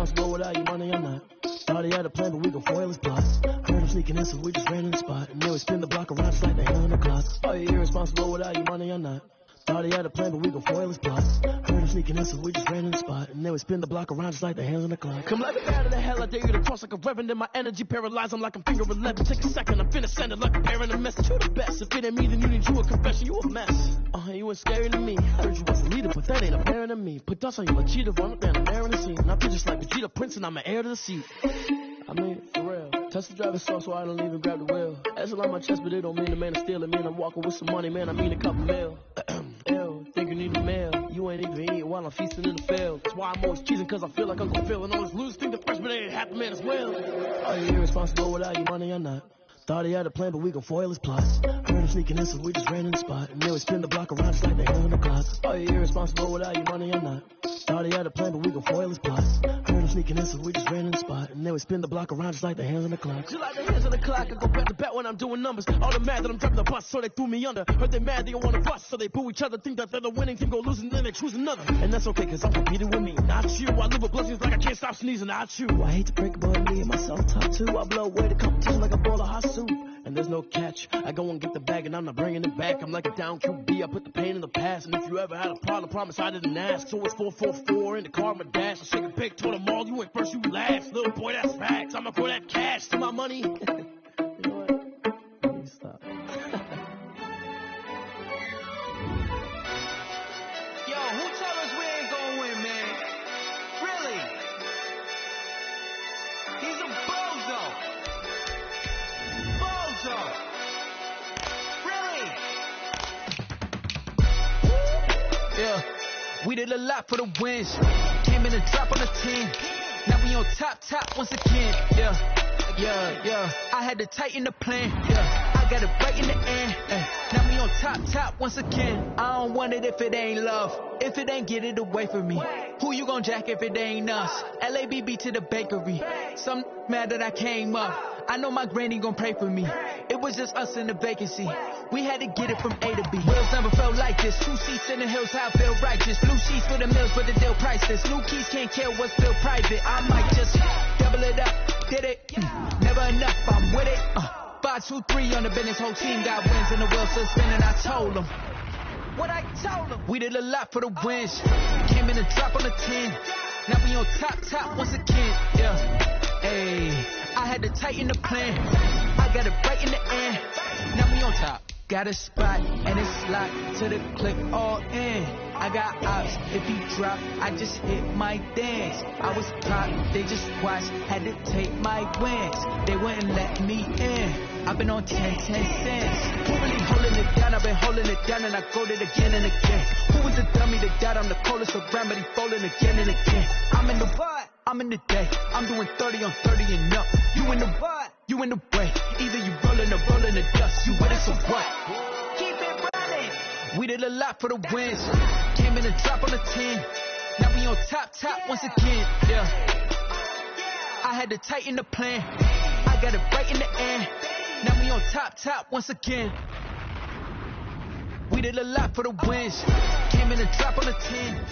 irresponsible without your money or not. Thought he had a plan, but we gon' foil his plots. Heard him sneaking in, so we just ran in the spot. And then we spin the block around just like the hell in the clock. Are you irresponsible without your money or not? Thought he had a plan, but we gon' foil his plots. Heard him sneaking in, so we just ran in the spot. And then we spin the block around just like the hands on the clock. Come like a bat of the hell, I dare you to cross like a reverend. And my energy paralyzed, I'm like I'm finger 11. Take a second, I'm finna send it like a parent a message. You the best, if it ain't me, then you need you a confession. You a mess. You ain't scary to me. Heard you was a leader, but that ain't apparent to me. Put dust on you like cheetah, run up down the air in the scene. And I feel just like Vegeta Prince, and I'm an heir to the seat. I mean, for real. Touch the driver's soft, so I don't even grab the wheel. That's on my chest, but it don't mean the man is stealing. Man, I'm walking with some money, man, I mean a couple mil. Ew, think you need a meal. You ain't even eating while I'm feasting in the field. That's why I'm always cheesing, cause I feel like I'm gon' fail. And all this lose, think the freshman ain't half the man as well. Are you irresponsible without your money or not? Thought he had a plan, but we gon' foil his plots. Heard him sneaking in, so we just ran in the spot. And then we spin the block around just like the hell in the clock. Are you irresponsible without your money or not? Thought he had a plan, but we gon' foil his plots. Heard him sneaking in, so we just ran in the spot. And then we spin the block around just like the hands on the clock. Just like the hands on the clock, I go back to back when I'm doing numbers. All the mad that I'm driving the bus, so they threw me under. Heard they mad, they don't wanna bust, so they boo each other. Think that they're the winning team, go losing, then they choose another. And that's okay, cause I'm competing with me, not you. I live with blessings like I can't stop sneezing, not you. I hate to break it, but me and myself top two. I blow away the competition like a bowl of hot soup. And there's no catch. I go and get the bag and I'm not bringing it back. I'm like a down QB. I put the pain in the past. And if you ever had a problem, promise I didn't ask. So it's 444 in the car, my dash. I shake a big, told them all, you ain't first, you last. Little boy, that's facts. I'ma throw that cash to my money. You know what? Let me stop. Yo, who told us we ain't gonna win, man? Really? He's a bozo. Really? Yeah, we did a lot for the wins. Came in and drop on the team. Now we on top once again. Yeah. I had to tighten the plan. Yeah, I got it right in the end. Now we on top once again. I don't want it if it ain't love. If it ain't, get it away from me. Who you gon' jack if it ain't us? LABB to the bakery. Some mad that I came up. I know my granny gon' pray for me. It was just us in the vacancy. We had to get it from A to B. Wheels never felt like this. 2 seats in the hills, how I feel righteous. Blue sheets for the mills, but the deal priceless. New keys can't kill what's still private. I might just double it up. Did it? Never enough, I'm with it. 5, 2, 3 on the business. Whole team got wins and the wheels still spinning. I told them what I told them. We did a lot for the wins. Came in and drop on the 10. Now we on top once again. Yeah. Ayy, I had to tighten the plan. I got it right in the end. Now we on top. Got a spot and it's locked to the click all in. I got ops, if he drop, I just hit my dance. I was top, they just watched, had to take my wins. They wouldn't let me in. I've been on 10 cents. Who really holding it down? I've been holding it down and I go it again and again. Who was the dummy that died on the coldest around, but he folding again and again. I'm in the what? I'm in the day. I'm doing 30 on 30 and up. You in the what? You in the way. Either you rolling or rolling the dust. You with us or what? Keep it running. We did a lot for the wins. Came in and drop on the 10. Now we on top once again. Yeah. I had to tighten the plan. I got it right in the end. Now we on top once again. We did a lot for the wins. Came in and drop on the 10.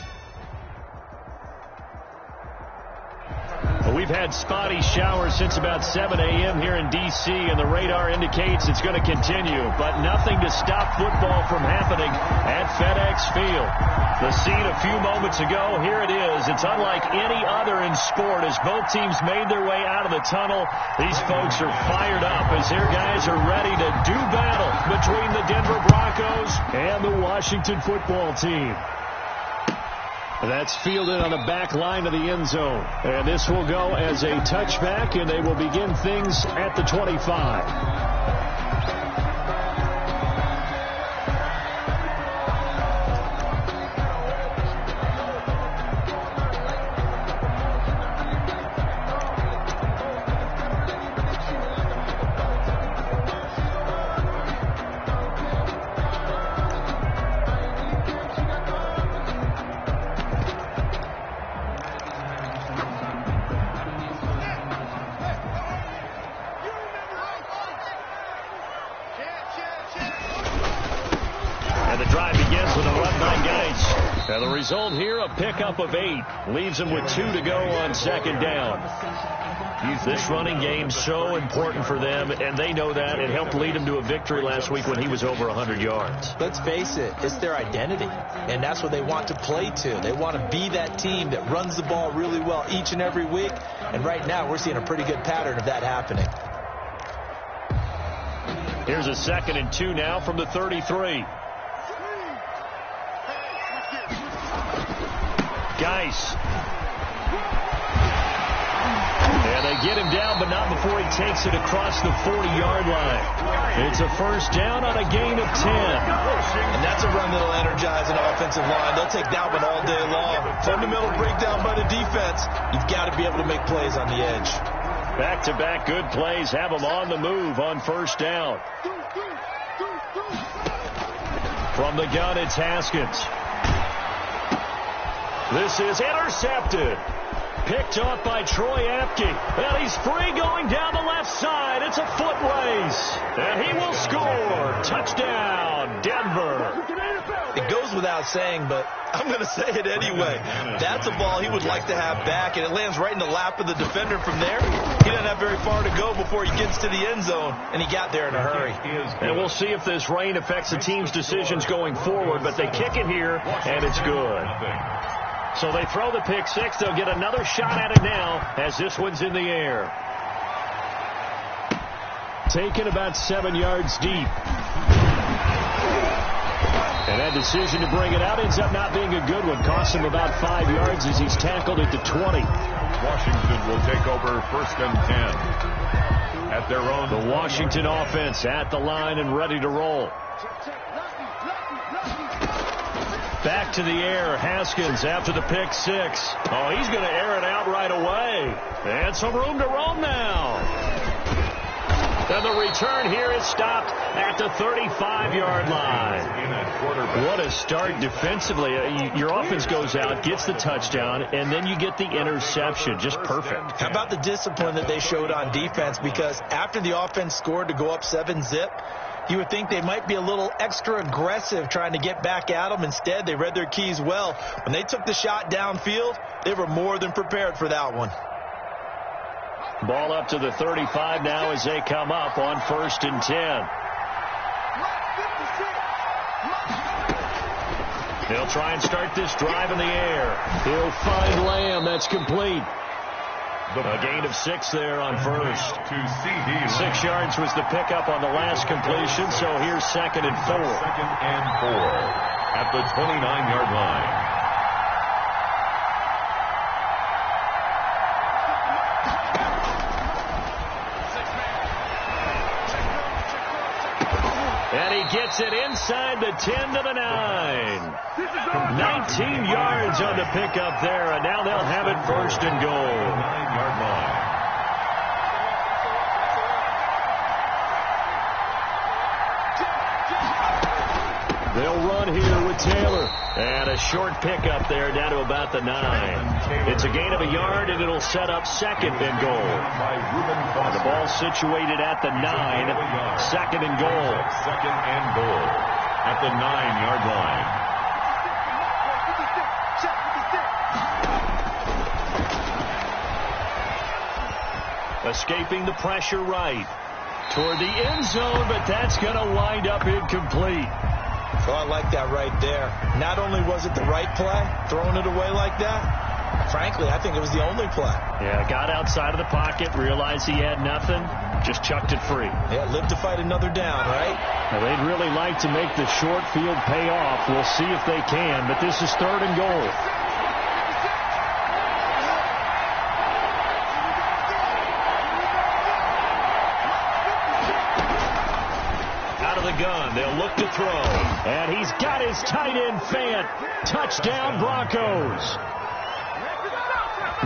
We've had spotty showers since about 7 a.m. here in D.C., and the radar indicates it's going to continue, but nothing to stop football from happening at FedEx Field. The scene a few moments ago, here it is. It's unlike any other in sport as both teams made their way out of the tunnel. These folks are fired up as their guys are ready to do battle between the Denver Broncos and the Washington football team. That's fielded on the back line of the end zone. And this will go as a touchback, and they will begin things at the 25. And the result here, a pickup of 8. Leaves them with 2 to go on second down. This running game so important for them, and they know that. It helped lead them to a victory last week when he was over 100 yards. Let's face it, it's their identity, and that's what they want to play to. They want to be that team that runs the ball really well each and every week, and right now we're seeing a pretty good pattern of that happening. Here's a 2nd and 2 now from the 33. Geis. And they get him down, but not before he takes it across the 40-yard line. It's a first down on a gain of 10. And that's a run that'll energize an offensive line. They'll take that one all day long. Fundamental breakdown by the defense. You've got to be able to make plays on the edge. Back-to-back good plays have them on the move on first down. From the gun, it's Haskins. This is intercepted. Picked off by Troy Apke. And he's free going down the left side. It's a foot race. And he will score. Touchdown, Denver. It goes without saying, but I'm going to say it anyway. That's a ball he would like to have back, and it lands right in the lap of the defender from there. He doesn't have very far to go before he gets to the end zone, and he got there in a hurry. And we'll see if this rain affects the team's decisions going forward, but they kick it here, and it's good. So they throw the pick six. They'll get another shot at it now as this one's in the air. Taken about 7 yards deep. And that decision to bring it out ends up not being a good one. Costs him about 5 yards as he's tackled at the 20. Washington will take over 1st and 10 at their own. The Washington offense at the line and ready to roll. Back to the air, Haskins after the pick six. Oh, he's going to air it out right away. And some room to roam now. Then the return here is stopped at the 35-yard line. What a start defensively. Your offense goes out, gets the touchdown, and then you get the interception. Just perfect. How about the discipline that they showed on defense? Because after the offense scored to go up 7-zip, you would think they might be a little extra aggressive trying to get back at them. Instead, they read their keys well. When they took the shot downfield, they were more than prepared for that one. Ball up to the 35 now as they come up on 1st and 10. They'll try and start this drive in the air. He'll find Lamb. That's complete. A gain of 6 there on first. 6 yards was the pickup on the last completion, so here's 2nd and 4. 2nd and 4 at the 29-yard line. And he gets it inside the 10 to the 9. 19 yards on the pickup there, and now they'll have it 1st and goal. 9-yard line. They'll run here with Taylor. And a short pickup there down to about the 9. It's a gain of a yard, and it'll set up 2nd and goal. The ball situated at the 9. 2nd and goal. 2nd and goal at the 9-yard line. Escaping the pressure right toward the end zone, but that's going to wind up incomplete. Oh, I like that right there. Not only was it the right play, throwing it away like that, frankly, I think it was the only play. Yeah, got outside of the pocket, realized he had nothing, just chucked it free. Yeah, live to fight another down, right? Now, they'd really like to make the short field pay off. We'll see if they can, but this is 3rd and goal. Gun. They'll look to throw. And he's got his tight end Fant. Touchdown Broncos.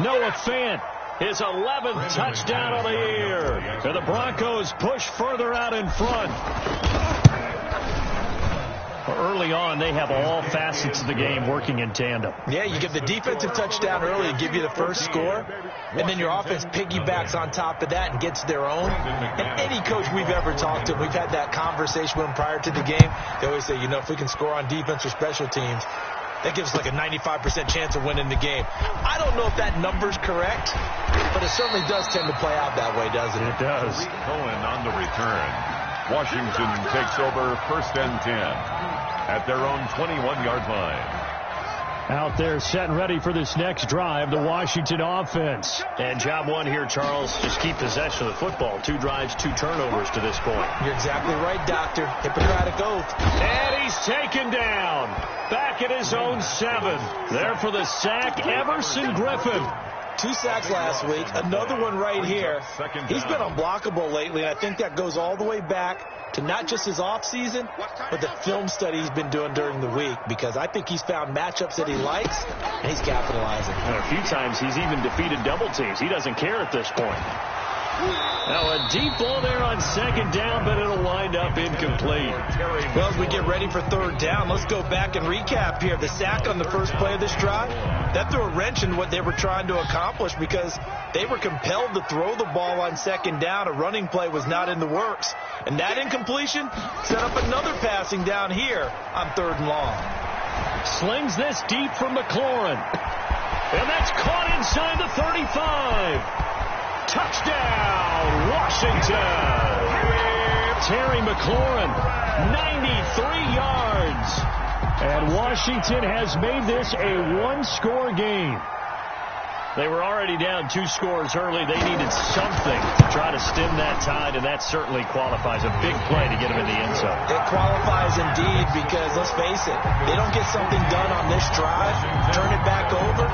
Noah Fant, his 11th touchdown of the year. And the Broncos push further out in front. Early on, they have all facets of the game working in tandem. Yeah, you get the defensive touchdown early and give you the first score, and then your offense piggybacks on top of that and gets their own. And any coach we've ever talked to, we've had that conversation with them prior to the game. They always say, you know, if we can score on defense or special teams, that gives like a 95% chance of winning the game. I don't know if that number's correct, but it certainly does tend to play out that way, doesn't it? It does. Cohen on the return. Washington takes over 1st and 10 at their own 21-yard line. Out there set and ready for this next drive, the Washington offense. And job one here, Charles, just keep possession of the football. 2 drives, 2 turnovers to this point. You're exactly right, Doctor. Hippocratic oath. And he's taken down. Back at his own 7. There for the sack, Everson Griffin. 2 sacks last week, another one right here. He's been unblockable lately, and I think that goes all the way back to not just his offseason, but the film study he's been doing during the week, because I think he's found matchups that he likes, and he's capitalizing. And a few times he's even defeated double teams. He doesn't care at this point. Now a deep ball there on 2nd down, but it'll wind up incomplete. Well, as we get ready for 3rd down, let's go back and recap here. The sack on the first play of this drive, that threw a wrench in what they were trying to accomplish, because they were compelled to throw the ball on 2nd down. A running play was not in the works. And that incompletion set up another passing down here on 3rd and long. Slings this deep from McLaurin. And that's caught inside the 35. Touchdown, Washington. Terry McLaurin, 93 yards. And Washington has made this a 1-score game. They were already down 2 scores early. They needed something to try to stem that tide, and that certainly qualifies. A big play to get them in the end zone. It qualifies indeed, because let's face it, they don't get something done on this drive, turn it back over,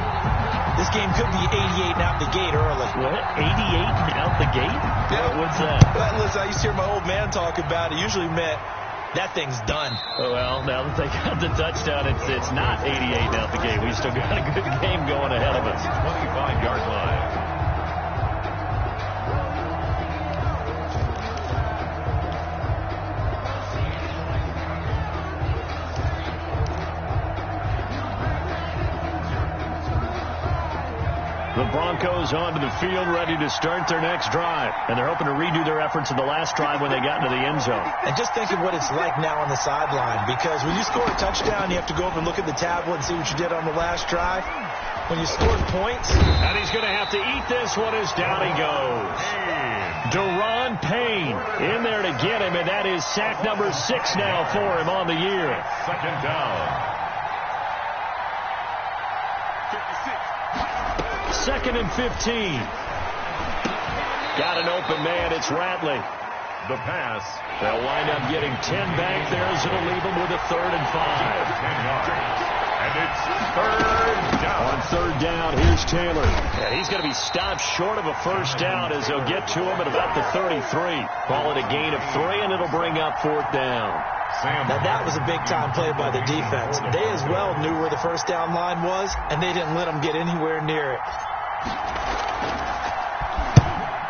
this game could be 88 and out the gate early. What? 88 and out the gate? Yeah. What's that? Well, listen, I used to hear my old man talk about it. Usually meant that thing's done. Well, now that they got the touchdown, it's not 88 and out the gate. We still got a good game going ahead of us. 25-yard line. The Broncos onto the field, ready to start their next drive. And they're hoping to redo their efforts in the last drive when they got into the end zone. And just think of what it's like now on the sideline, because when you score a touchdown, you have to go over and look at the tablet and see what you did on the last drive. When you scored points. And he's going to have to eat this one as down he goes. Deron Payne in there to get him, and that is sack number 6 now for him on the year. 2nd down. 2nd and 15. Got an open man. It's Ratley. The pass. They'll wind up getting 10 back there, as it'll leave them with a 3rd and 5. 10 yards. And it's 3rd down. On 3rd down, here's Taylor. And he's going to be stopped short of a 1st down as they'll get to him at about the 33. Call it a gain of 3, and it'll bring up 4th down. Now, that was a big-time play by the defense. They as well knew where the 1st down line was, and they didn't let them get anywhere near it.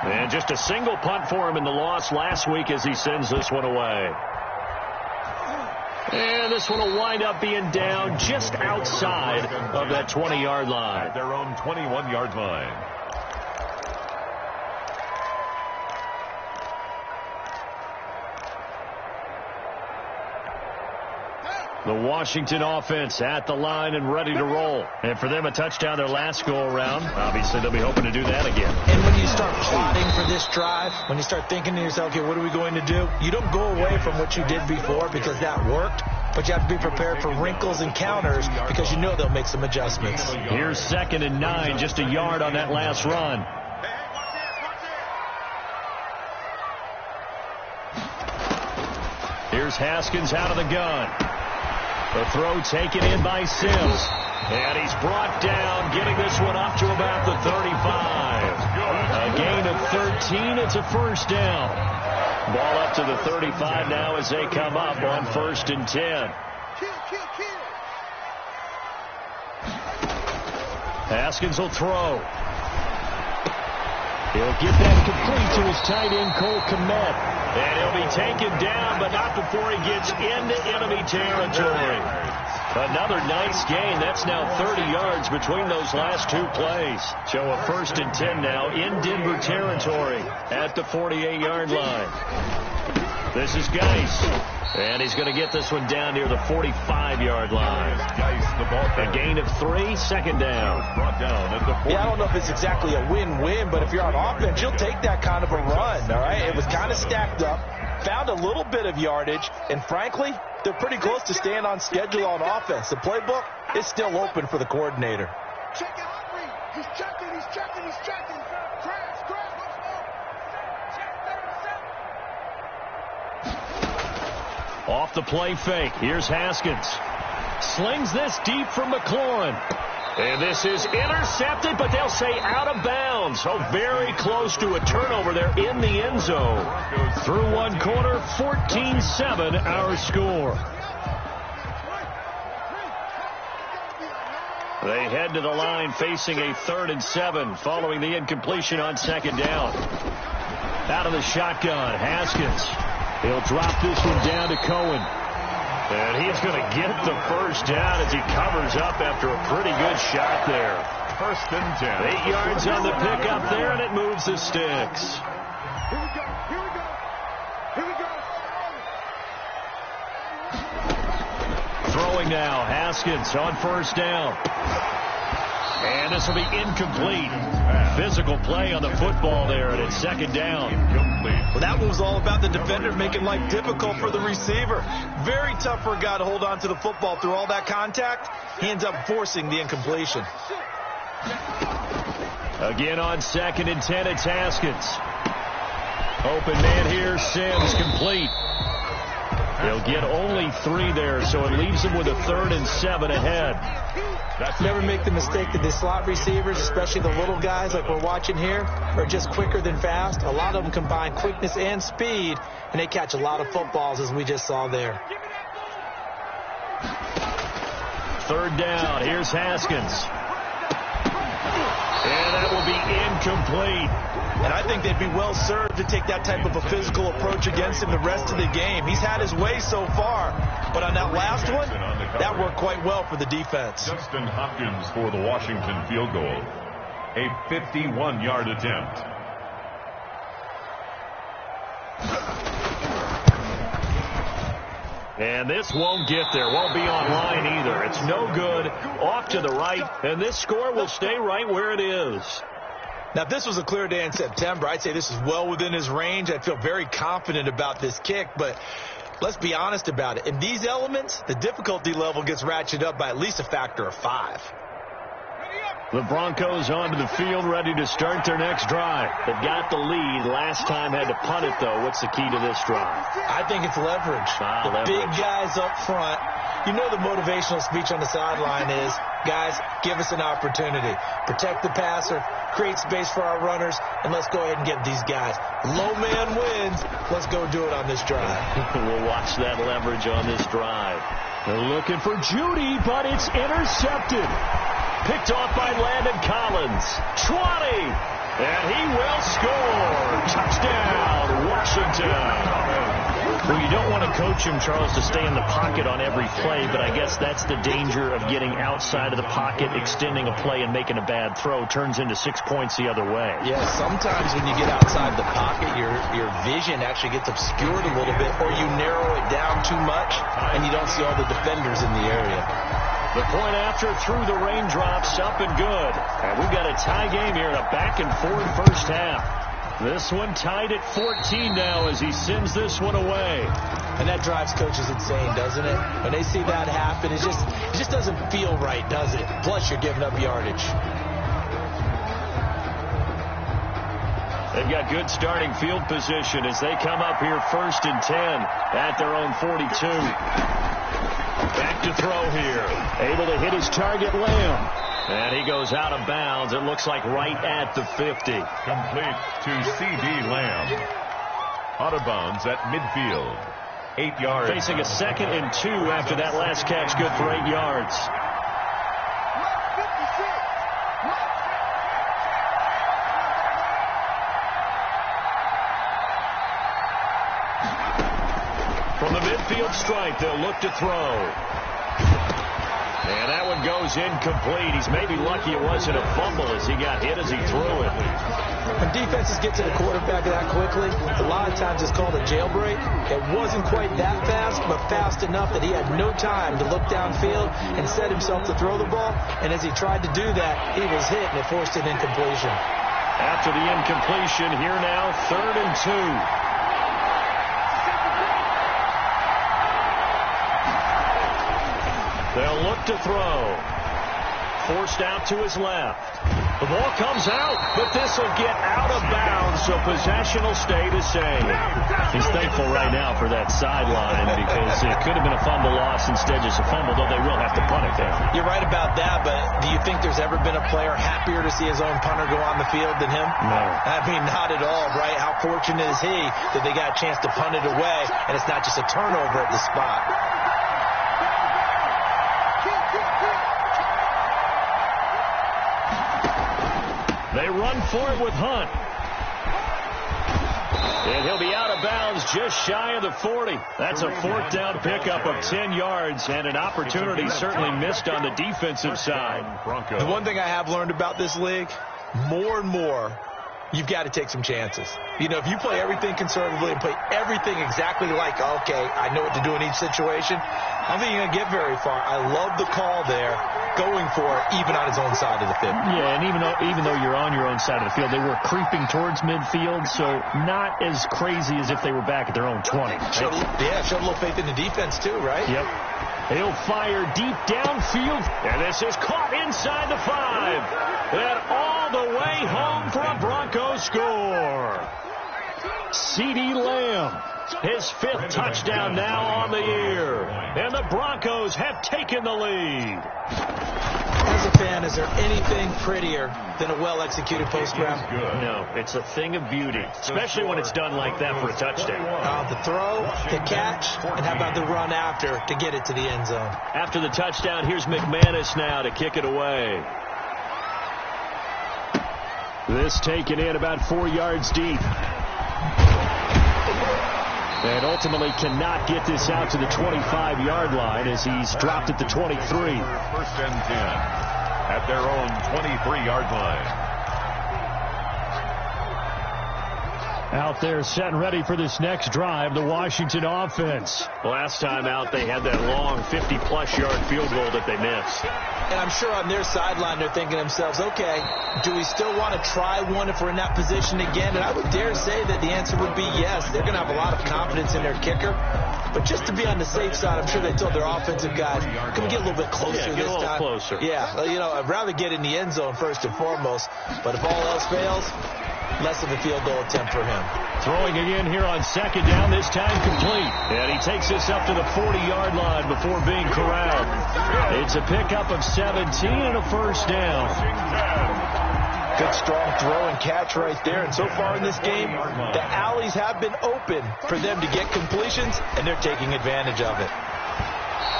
And just a single punt for him in the loss last week as he sends this one away. And this one will wind up being down just outside of that 20-yard line. At their own 21-yard line. The Washington offense at the line and ready to roll. And for them, a touchdown their last go-around. Obviously, they'll be hoping to do that again. And when you start plotting for this drive, when you start thinking to yourself, okay, what are we going to do? You don't go away from what you did before because that worked, but you have to be prepared for wrinkles and counters because you know they'll make some adjustments. Here's 2nd and 9, just a yard on that last run. Here's Haskins out of the gun. The throw taken in by Sims. And he's brought down, getting this one up to about the 35. A gain of 13. It's a 1st down. Ball up to the 35 now as they come up on 1st and 10. Haskins will throw. He'll get that complete to his tight end, Cole Kmet. And he'll be taken down, but not before he gets into enemy territory. Another nice gain. That's now 30 yards between those last 2 plays. So a 1st and 10 now in Denver territory at the 48-yard line. This is Geis. And he's going to get this one down near the 45-yard line. A gain of 3, second down. Yeah, I don't know if it's exactly a win-win, but if you're on offense, you'll take that kind of a run, all right? It was kind of stacked up, found a little bit of yardage, and frankly, they're pretty close to staying on schedule on offense. The playbook is still open for the coordinator. Check it, Humphrey. He's checking. Crash. Off the play fake. Here's Haskins. Slings this deep from McLaurin. And this is intercepted, but they'll say out of bounds. So very close to a turnover there in the end zone. Through one quarter, 14-7 our score. They head to the line facing a 3rd and 7 following the incompletion on second down. Out of the shotgun, Haskins. He'll drop this one down to Cohen. And he's going to get the first down as he covers up after a pretty good shot there. 1st and 10. 8 yards on the pickup there, and it moves the sticks. Here we go. Throwing now, Haskins on 1st down. And this will be incomplete. Physical play on the football there, and it's 2nd down. Well, that was all about the defender making life difficult for the receiver. Very tough for a guy to hold on to the football through all that contact. He ends up forcing the incompletion. Again on 2nd and 10, it's Haskins. Open man here, Sims, complete. They'll get only 3 there, so it leaves them with a 3rd and 7 ahead. Never make the mistake that the slot receivers, especially the little guys like we're watching here, are just quicker than fast. A lot of them combine quickness and speed, and they catch a lot of footballs, as we just saw there. 3rd down. Here's Haskins. And that will be incomplete. And I think they'd be well served to take that type of a physical approach against him the rest of the game. He's had his way so far, but on that last one, that worked quite well for the defense. Justin Hopkins for the Washington field goal. A 51-yard attempt. And this won't get there. Won't be online either. It's no good. Off to the right, and this score will stay right where it is. Now, if this was a clear day in September, I'd say this is well within his range. I'd feel very confident about this kick, but let's be honest about it. In these elements, the difficulty level gets ratcheted up by at least a factor of 5. The Broncos onto the field, ready to start their next drive. They've got the lead. Last time had to punt it, though. What's the key to this drive? I think it's leverage. Leverage. Big guys up front. You know the motivational speech on the sideline is, guys, give us an opportunity. Protect the passer, create space for our runners, and let's go ahead and get these guys. Low man wins. Let's go do it on this drive. We'll watch that leverage on this drive. They're looking for Judy, but it's intercepted. Picked off by Landon Collins. 20. And he will score. Touchdown, Washington. Well, you don't want to coach him, Charles, to stay in the pocket on every play, but I guess that's the danger of getting outside of the pocket, extending a play, and making a bad throw. Turns into 6 points the other way. Yeah, sometimes when you get outside the pocket, your vision actually gets obscured a little bit, or you narrow it down too much, and you don't see all the defenders in the area. The point after through the raindrops, up and good. And we've got a tie game here in a back-and-forth first half. This one tied at 14 now as he sends this one away. And that drives coaches insane, doesn't it? When they see that happen, it just doesn't feel right, does it? Plus, you're giving up yardage. They've got good starting field position as they come up here 1st and 10 at their own 42. Back to throw here. Able to hit his target, Lamb. And he goes out of bounds. It looks like right at the 50. Complete to C.D. Lamb. Out of bounds at midfield. 8 yards. Facing a 2nd and 2 after that last catch. Good for 8 yards. From the midfield stripe, they'll look to throw. And that one goes incomplete. He's maybe lucky it wasn't a fumble as he got hit as he threw it. When defenses get to the quarterback that quickly, a lot of times it's called a jailbreak. It wasn't quite that fast, but fast enough that he had no time to look downfield and set himself to throw the ball. And as he tried to do that, he was hit, and it forced an incompletion. After the incompletion, here now, 3rd and 2. They'll look to throw. Forced out to his left. The ball comes out, but this will get out of bounds, so possession will stay the same. He's thankful right now for that sideline because it could have been a fumble loss, instead just a fumble, though they will have to punt it down. You're right about that, but do you think there's ever been a player happier to see his own punter go on the field than him? No. I mean, not at all, right? How fortunate is he that they got a chance to punt it away, and it's not just a turnover at the spot. They run for it with Hunt. And he'll be out of bounds just shy of the 40. That's a 4th down pickup of 10 yards and an opportunity certainly missed on the defensive side. The one thing I have learned about this league, more and more, you've got to take some chances. You know, if you play everything conservatively and play everything exactly like, okay, I know what to do in each situation, I don't think you're going to get very far. I love the call there, going for it, even on his own side of the field. Yeah, and even though you're on your own side of the field, they were creeping towards midfield, so not as crazy as if they were back at their own 20. Showed a little faith in the defense too, right? Yep. He'll fire deep downfield, and this is caught inside the 5. And all the way home for a Broncos score. CeeDee Lamb, his 5th touchdown now on the year. And the Broncos have taken the lead. As a fan, is there anything prettier than a well-executed post route? No, it's a thing of beauty, especially when it's done like that for a touchdown. The throw, the catch, and how about the run after to get it to the end zone? After the touchdown, here's McManus now to kick it away. This taken in about 4 yards deep. And ultimately cannot get this out to the 25-yard line as he's dropped at the 23. 1st and 10 at their own 23-yard line. Out there set and ready for this next drive, the Washington offense. Last time out, they had that long 50-plus yard field goal that they missed. And I'm sure on their sideline, they're thinking to themselves, okay, do we still want to try one if we're in that position again? And I would dare say that the answer would be yes. They're going to have a lot of confidence in their kicker. But just to be on the safe side, I'm sure they told their offensive guys, can we get a little bit closer this time? Get a little closer. Yeah, you know, I'd rather get in the end zone first and foremost. But if all else fails, less of a field goal attempt for him. Throwing again here on 2nd down, this time complete. And he takes us up to the 40-yard line before being corralled. It's a pickup of 17 and a 1st down. Good strong throw and catch right there. And so far in this game, the alleys have been open for them to get completions, and they're taking advantage of it.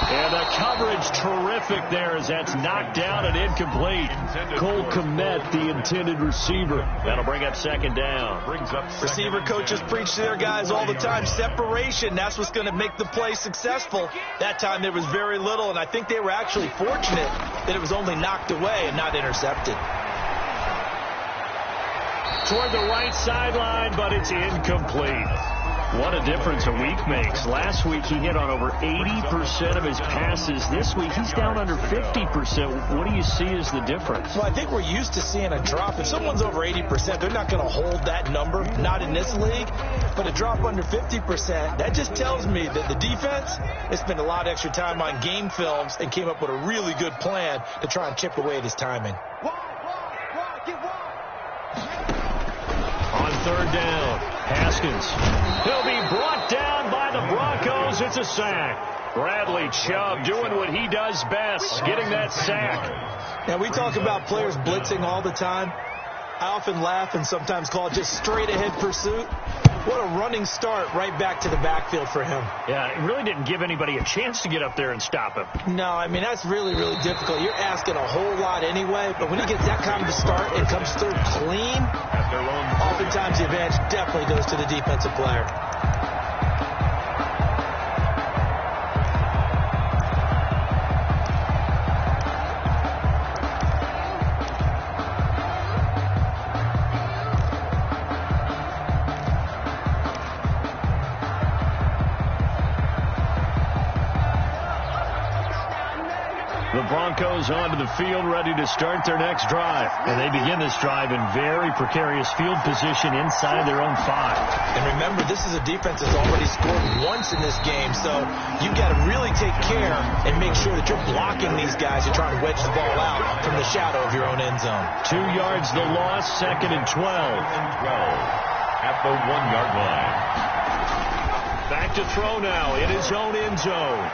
And the coverage terrific there as that's knocked down and incomplete. Cole Kmet, the intended receiver. That'll bring up 2nd down. Receiver coaches preach to their guys all the time. Separation, that's what's going to make the play successful. That time there was very little, and I think they were actually fortunate that it was only knocked away and not intercepted. Toward the right sideline, but it's incomplete. What a difference a week makes. Last week he hit on over 80% of his passes. This week he's down under 50%. What do you see as the difference? Well, I think we're used to seeing a drop. If someone's over 80%, they're not going to hold that number, not in this league. But a drop under 50%, that just tells me that the defense has spent a lot of extra time on game films and came up with a really good plan to try and chip away at his timing. On 3rd down, Haskins. He'll be brought down by the Broncos. It's a sack. Bradley Chubb doing what he does best, getting that sack. Now, we talk about players blitzing all the time. I often laugh and sometimes call it just straight-ahead pursuit. What a running start right back to the backfield for him. Yeah, it really didn't give anybody a chance to get up there and stop him. No, I mean, that's really, really difficult. You're asking a whole lot anyway, but when he gets that kind of a start and comes through clean, oftentimes the advantage definitely goes to the defensive player. The Broncos onto the field, ready to start their next drive. And they begin this drive in very precarious field position inside their own 5. And remember, this is a defense that's already scored once in this game, so you've got to really take care and make sure that you're blocking these guys who are trying to wedge the ball out from the shadow of your own end zone. 2 yards the loss, 2nd and 12. At the 1-yard line. Back to throw now in his own end zone.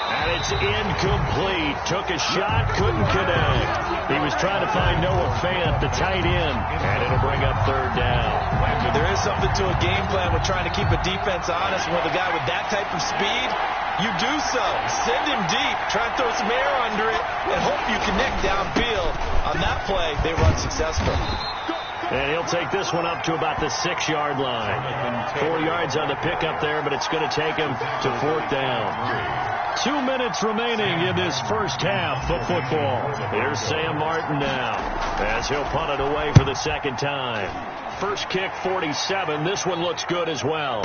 And it's incomplete. Took a shot, couldn't connect. He was trying to find Noah Fant, the tight end, and it'll bring up 3rd down. There is something to a game plan with trying to keep a defense honest. With a guy with that type of speed, you do so. Send him deep. Try and throw some air under it and hope you connect downfield. On that play, they were unsuccessful. And he'll take this one up to about the 6-yard line. 4 yards on the pickup there, but it's going to take him to 4th down. 2 minutes remaining in this first half of football. Here's Sam Martin now as he'll punt it away for the 2nd time. First kick, 47. This one looks good as well.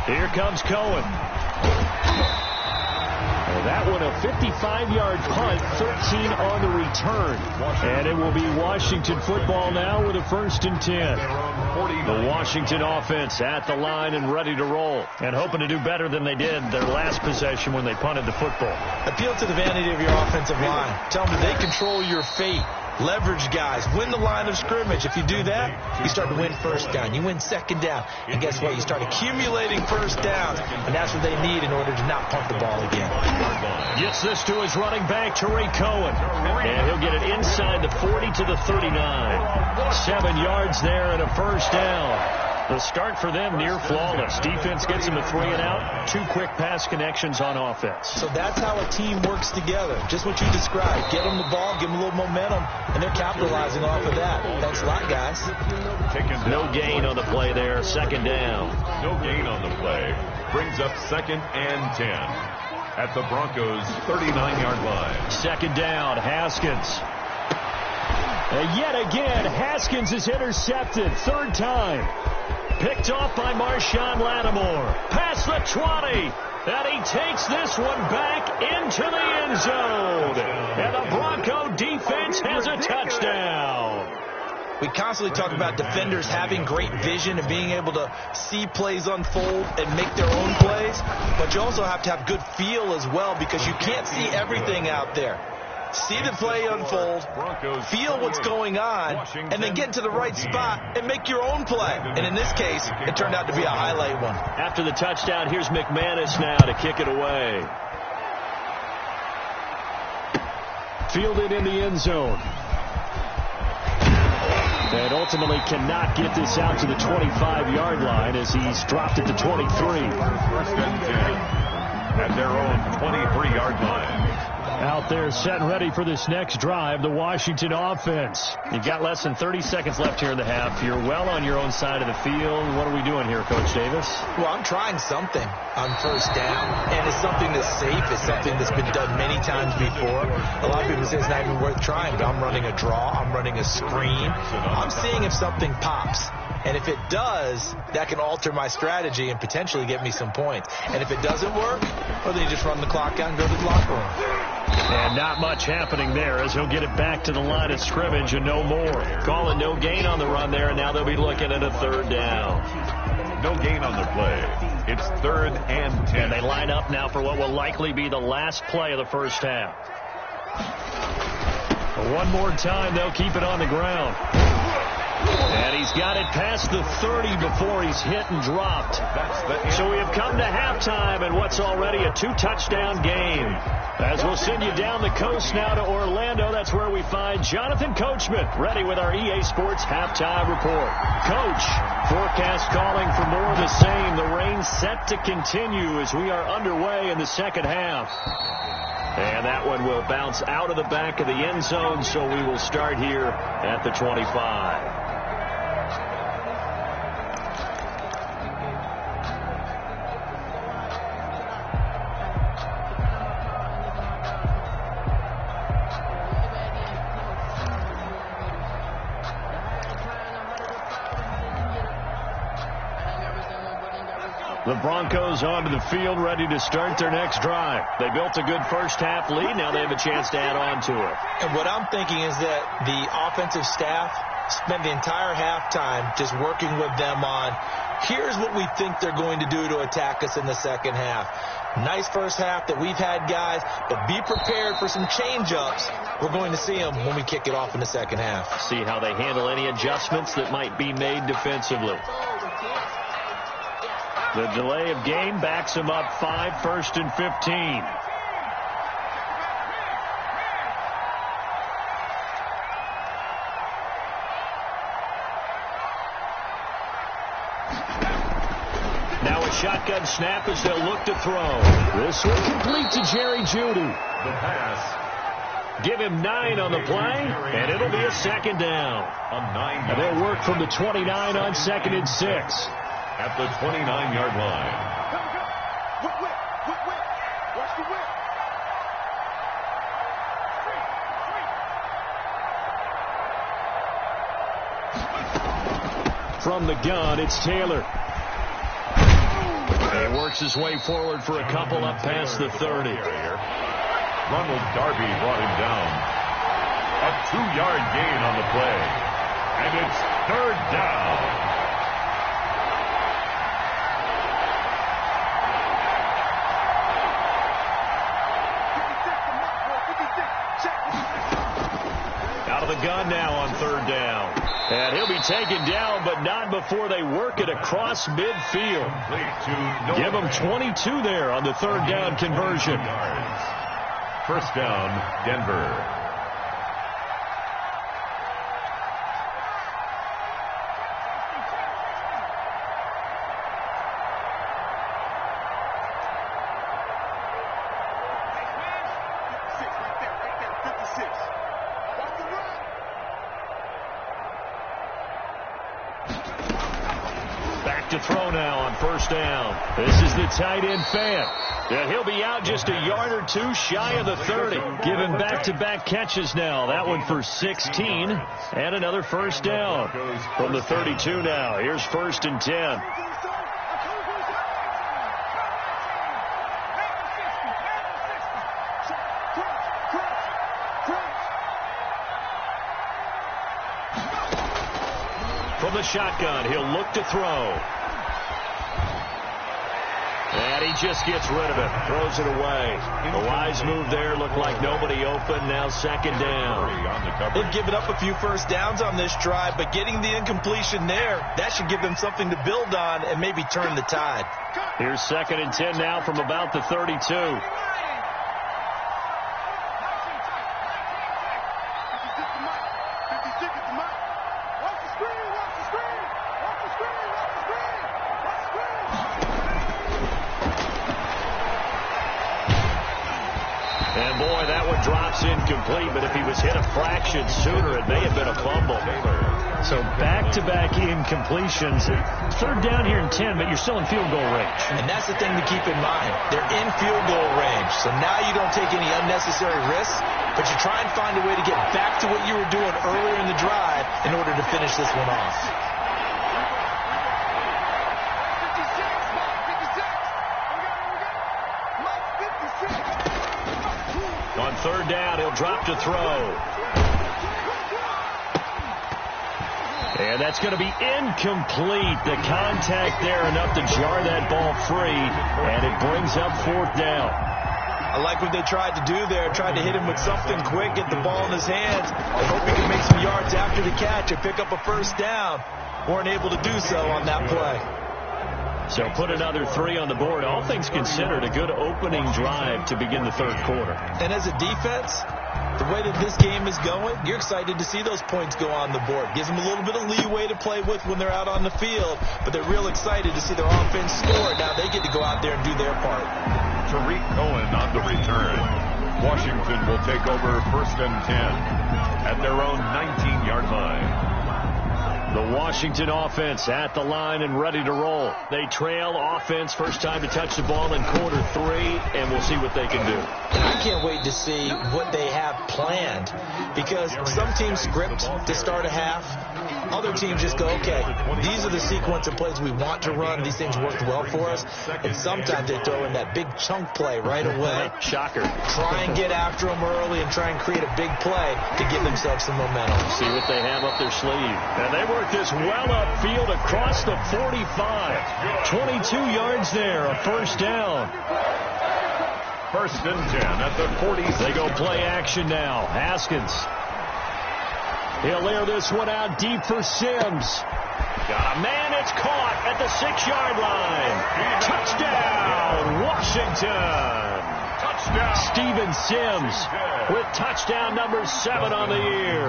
Here comes Cohen. And that one a 55-yard punt, 13 on the return. And it will be Washington football now with a 1st and 10. The Washington offense at the line and ready to roll. And hoping to do better than they did their last possession when they punted the football. Appeal to the vanity of your offensive line. Tell them that they control your fate. Leverage guys. Win the line of scrimmage. If you do that, you start to win 1st down. You win 2nd down. And guess what? You start accumulating 1st downs. And that's what they need in order to not punt the ball again. Gets this to his running back, Tariq Cohen. And he'll get it inside the 40 to the 39. 7 yards there and a 1st down. The start for them near flawless. Defense gets them a 3-and-out. 2 quick pass connections on offense. So that's how a team works together. Just what you described. Get them the ball, give them a little momentum, and they're capitalizing off of that. Thanks a lot, guys. No gain on the play there. 2nd down. No gain on the play. Brings up 2nd and 10. At the Broncos' 39-yard line. 2nd down, Haskins. And yet again, Haskins is intercepted. 3rd time. Picked off by Marshawn Lattimore. Past the 20. And he takes this one back into the end zone. And the Bronco defense has a touchdown. We constantly talk about defenders having great vision and being able to see plays unfold and make their own plays. But you also have to have good feel as well, because you can't see everything out there. See the play unfold, feel what's going on, and then get into the right spot and make your own play. And in this case, it turned out to be a highlight one. After the touchdown, here's McManus now to kick it away. Fielded in the end zone. And ultimately cannot get this out to the 25-yard line as he's dropped it to 23. 1st and 10. At their own 23-yard line. Out there set and ready for this next drive, the Washington offense. You've got less than 30 seconds left here in the half. You're well on your own side of the field. What are we doing here, Coach Davis? Well, I'm trying something on 1st down, and it's something that's safe. It's something that's been done many times before. A lot of people say it's not even worth trying, but I'm running a draw. I'm running a screen. I'm seeing if something pops. And if it does, that can alter my strategy and potentially get me some points. And if it doesn't work, well, then you just run the clock out and go to the locker room. And not much happening there as he'll get it back to the line of scrimmage and no more. Call it no gain on the run there, and now they'll be looking at a 3rd down. No gain on the play. It's 3rd and 10. And they line up now for what will likely be the last play of the first half. But one more time, they'll keep it on the ground. And he's got it past the 30 before he's hit and dropped. So we have come to halftime in what's already a 2-touchdown game. As we'll send you down the coast now to Orlando, that's where we find Jonathan Coachman, ready with our EA Sports halftime report. Coach, forecast calling for more of the same. The rain set to continue as we are underway in the 2nd half. And that one will bounce out of the back of the end zone, so we will start here at the 25. The Broncos onto the field, ready to start their next drive. They built a good first-half lead. Now they have a chance to add on to it. And what I'm thinking is that the offensive staff spent the entire halftime just working with them on, here's what we think they're going to do to attack us in the second half. Nice first half that we've had, guys, but be prepared for some change-ups. We're going to see them when we kick it off in the second half. See how they handle any adjustments that might be made defensively. The delay of game backs them up 5, 1st and 15. Now a shotgun snap as they'll look to throw. This will complete to Jerry Jeudy. The pass. Give him 9 on the play, and it'll be a second down. A 9-yard. And they'll work from the 29 on 2nd and 6. At the 29-yard line. Watch the whip. From the gun, it's Taylor. He works his way forward for a couple up past the 30. Ronald Darby brought him down. A 2-yard gain on the play. And it's 3rd down. Out of the gun now on 3rd down. And he'll be taken down, but not before they work it across midfield. Give him 22 there on the 3rd down conversion. 1st down, Denver. To throw now on 1st down. This is the tight end Fant. Yeah, he'll be out just a yard or 2 shy of the 30. Giving back-to-back catches now. That one for 16 and another 1st down. From the 32 now. Here's 1st and 10. From the shotgun, he'll look to throw. And he just gets rid of it. Throws it away. A wise move there. Looked like nobody open. Now 2nd down. They've given up a few 1st downs on this drive, but getting the incompletion there, that should give them something to build on and maybe turn the tide. Here's 2nd and 10 now from about the 32. And boy, that one drops incomplete, but if he was hit a fraction sooner, it may have been a fumble. So back-to-back incompletions. 3rd down here in 10, but you're still in field goal range. And that's the thing to keep in mind. They're in field goal range. So now you don't take any unnecessary risks, but you try and find a way to get back to what you were doing earlier in the drive in order to finish this one off. On 3rd down, he'll drop to throw. And that's going to be incomplete. The contact there enough to jar that ball free, and it brings up 4th down. I like what they tried to do there. Tried to hit him with something quick, get the ball in his hands. I hope he can make some yards after the catch and pick up a 1st down. Weren't able to do so on that play. So put another 3 on the board. All things considered, a good opening drive to begin the 3rd quarter. And as a defense, the way that this game is going, you're excited to see those points go on the board. Gives them a little bit of leeway to play with when they're out on the field, but they're real excited to see their offense score. Now they get to go out there and do their part. Tariq Cohen on the return. Washington will take over 1st and 10 at their own 19-yard line. The Washington offense at the line and ready to roll. They trail offense, first time to touch the ball in quarter 3, and we'll see what they can do. I can't wait to see what they have planned, because some teams script to start a half. Other teams just go, okay, these are the sequence of plays we want to run. These things worked well for us. And sometimes they throw in that big chunk play right away. Shocker. Try and get after them early and try and create a big play to give themselves some momentum. See what they have up their sleeve. And they work this well upfield across the 45. 22 yards there, a first down. First and 10 at the 46. They go play action now. Haskins. He'll layer this one out deep for Sims. Got a man. It's caught at the 6-yard line. Touchdown, Washington. Touchdown. Steven Sims with touchdown number 7 on the year.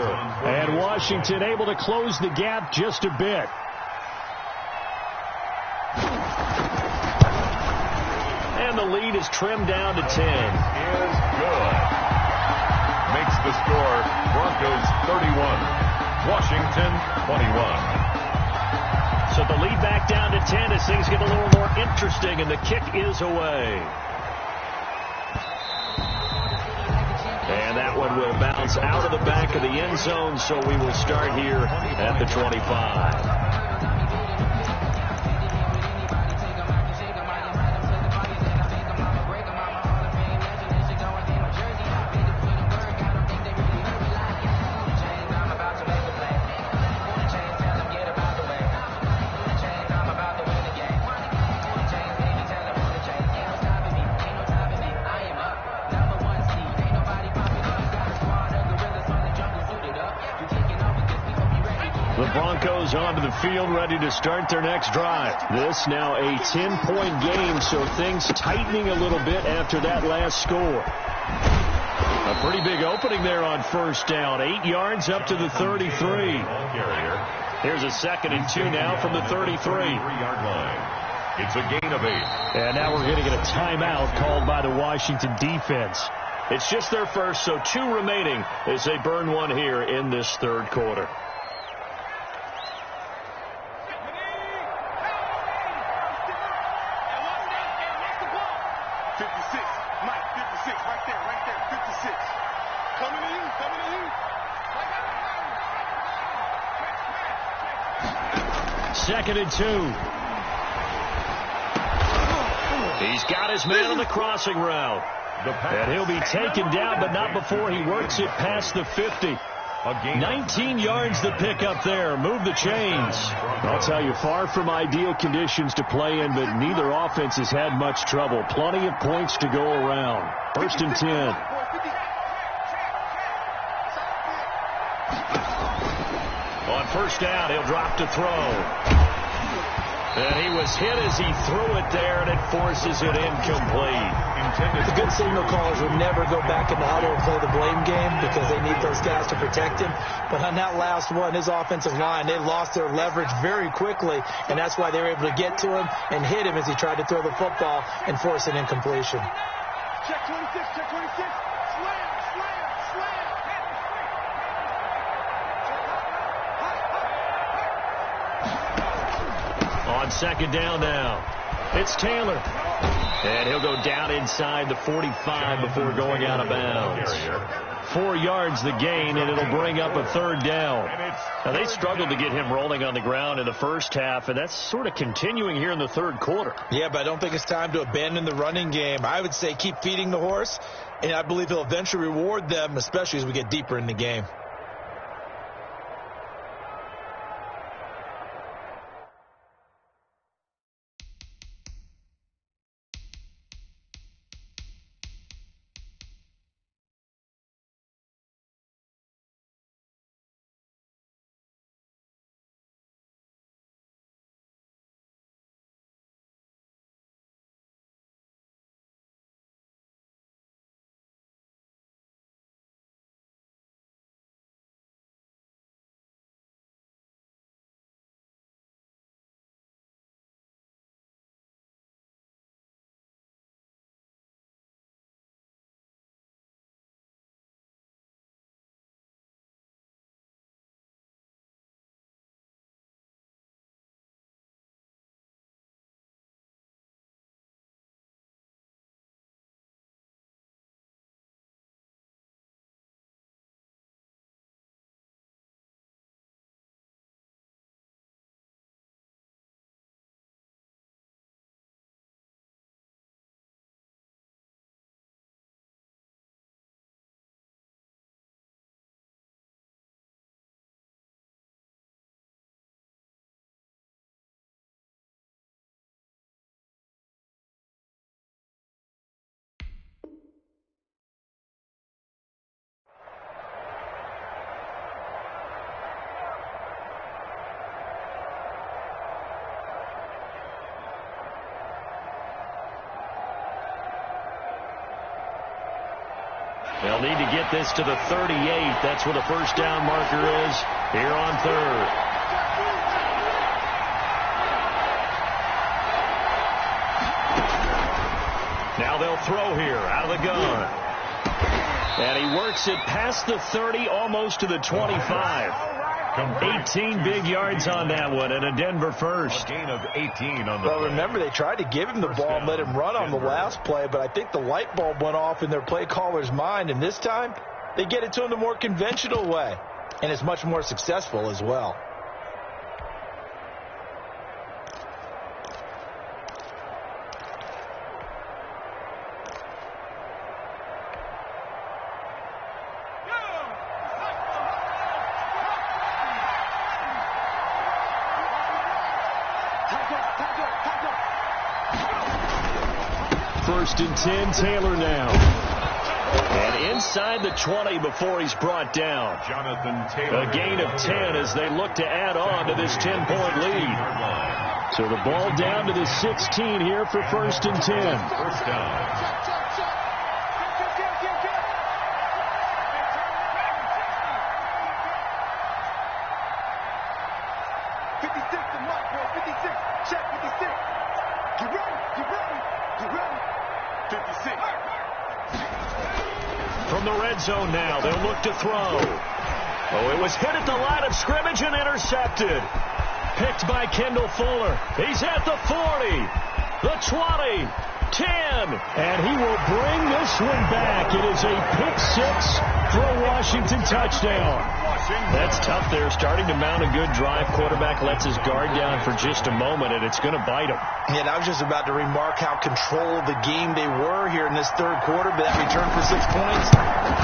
And Washington able to close the gap just a bit. And the lead is trimmed down to 10. Is good. Makes the score Broncos 31, Washington 21. So the lead back down to 10 as things get a little more interesting, and the kick is away. And that one will bounce out of the back of the end zone, so we will start here at the 25. Broncos onto the field ready to start their next drive. This now a 10-point game, so things tightening a little bit after that last score. A pretty big opening there on first down. 8 yards up to the 33. Here's a 2nd and 2 now from the 33-yard line. It's a gain of 8. And now we're going to get a timeout called by the Washington defense. It's just their first, so 2 remaining as they burn one here in this third quarter. 2nd and 2. He's got his man on the crossing route. And he'll be taken down, but not before he works it past the 50. 19 yards the pick up there. Move the chains. I'll tell you, far from ideal conditions to play in, but neither offense has had much trouble. Plenty of points to go around. 1st and 10. On first down, he'll drop to throw. And he was hit as he threw it there, and it forces it incomplete. The good signal callers would never go back in the huddle and play the blame game because they need those guys to protect him. But on that last one, his offensive line, they lost their leverage very quickly, and that's why they were able to get to him and hit him as he tried to throw the football and force an incompletion. Check 26, check 26. Slam, slam, slam. On 2nd down now, it's Taylor. And he'll go down inside the 45 before going out of bounds. 4 yards the gain, and it'll bring up a 3rd down. Now, they struggled to get him rolling on the ground in the first half, and that's sort of continuing here in the third quarter. Yeah, but I don't think it's time to abandon the running game. I would say keep feeding the horse, and I believe he'll eventually reward them, especially as we get deeper in the game. They'll need to get this to the 38. That's where the first down marker is here on third. Now they'll throw here out of the gun. And he works it past the 30, almost to the 25. 18 big yards on that one, and a Denver first. A gain of 18 on the Well, play. remember, they tried to give him the ball and let him run on the last play, but I think the light bulb went off in their play caller's mind, and this time they get it to him the more conventional way, and it's much more successful as well. First and 10, Taylor now. And inside the 20 before he's brought down. Jonathan Taylor. A gain of 10 as they look to add on to this 10-point lead. So the ball down to the 16 here for first and 10. First down. From the red zone now, they'll look to throw. Oh, it was hit at the line of scrimmage and intercepted. Picked by Kendall Fuller. He's at the 40, the 20, 10, and he will bring this one back. It is a pick six for a Washington touchdown. That's tough there, starting to mount a good drive. Quarterback lets his guard down for just a moment, and it's going to bite him. And I was just about to remark how controlled the game they were here in this third quarter, but that return for 6 points,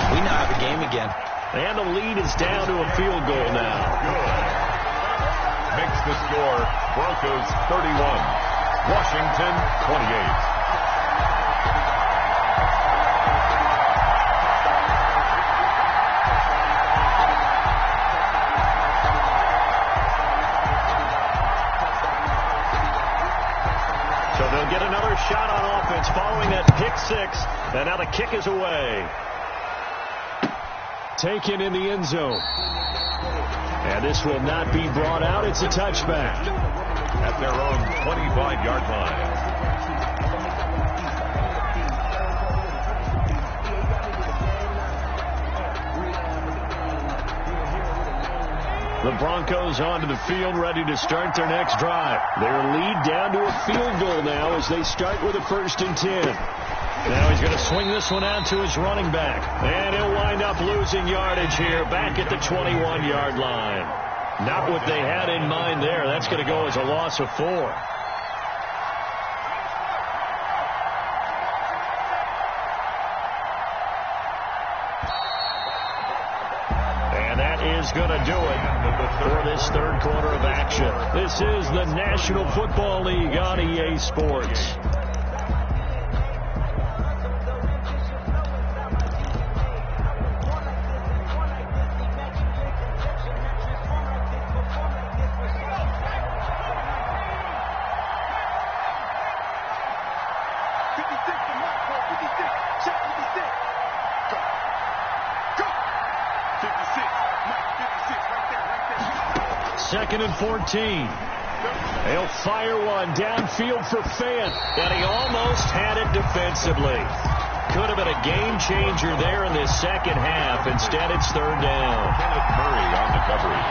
we now have a game again. And the lead is down to a field goal now. Good. Makes the score Broncos 31, Washington 28. They'll get another shot on offense following that pick six. And now the kick is away. Taken in the end zone. And this will not be brought out. It's a touchback. At their own 25-yard line. The Broncos onto the field, ready to start their next drive. Their lead down to a field goal now as they start with a first and 10. Now he's going to swing this one out to his running back. And he'll wind up losing yardage here back at the 21-yard line. Not what they had in mind there. That's going to go as a loss of 4. Is going to do it for this third quarter of action. This is the National Football League on EA Sports. Second and 14. They'll fire one downfield for Fant, and he almost had it defensively. Could have been a game changer there in this second half. Instead, it's third down. Kenneth Murray on the coverage.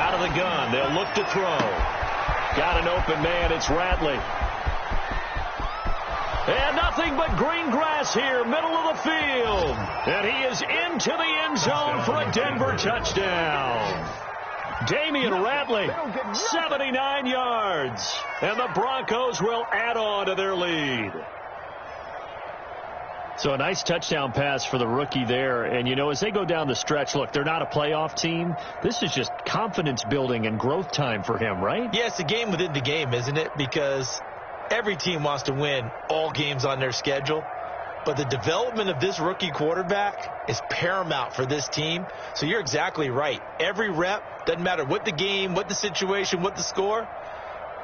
Out of the gun, they'll look to throw. Got an open man, it's Ratley. And nothing but green grass here, middle of the field. And he is into the end zone for a Denver touchdown. Damian Ratley, 79 yards. And the Broncos will add on to their lead. So a nice touchdown pass for the rookie there. And, you know, as they go down the stretch, look, they're not a playoff team. This is just confidence building and growth time for him, right? Yeah, it's a game within the game, isn't it? Because every team wants to win all games on their schedule. But the development of this rookie quarterback is paramount for this team. So you're exactly right. Every rep, doesn't matter what the game, what the situation, what the score,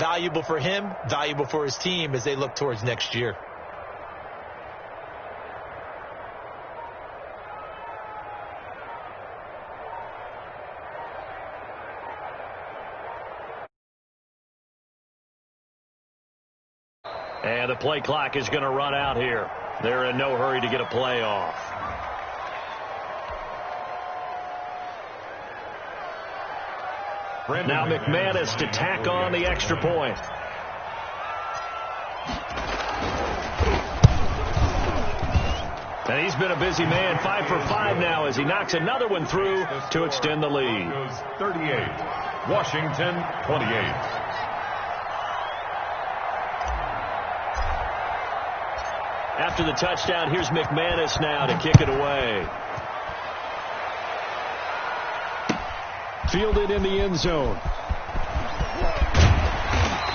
valuable for him, valuable for his team as they look towards next year. And the play clock is going to run out here. They're in no hurry to get a play off. Now McManus to tack on the extra point. And he's been a busy man, 5 for 5 now as he knocks another one through to extend the lead. 38, Washington 28. After the touchdown, here's McManus now to kick it away. Fielded in the end zone.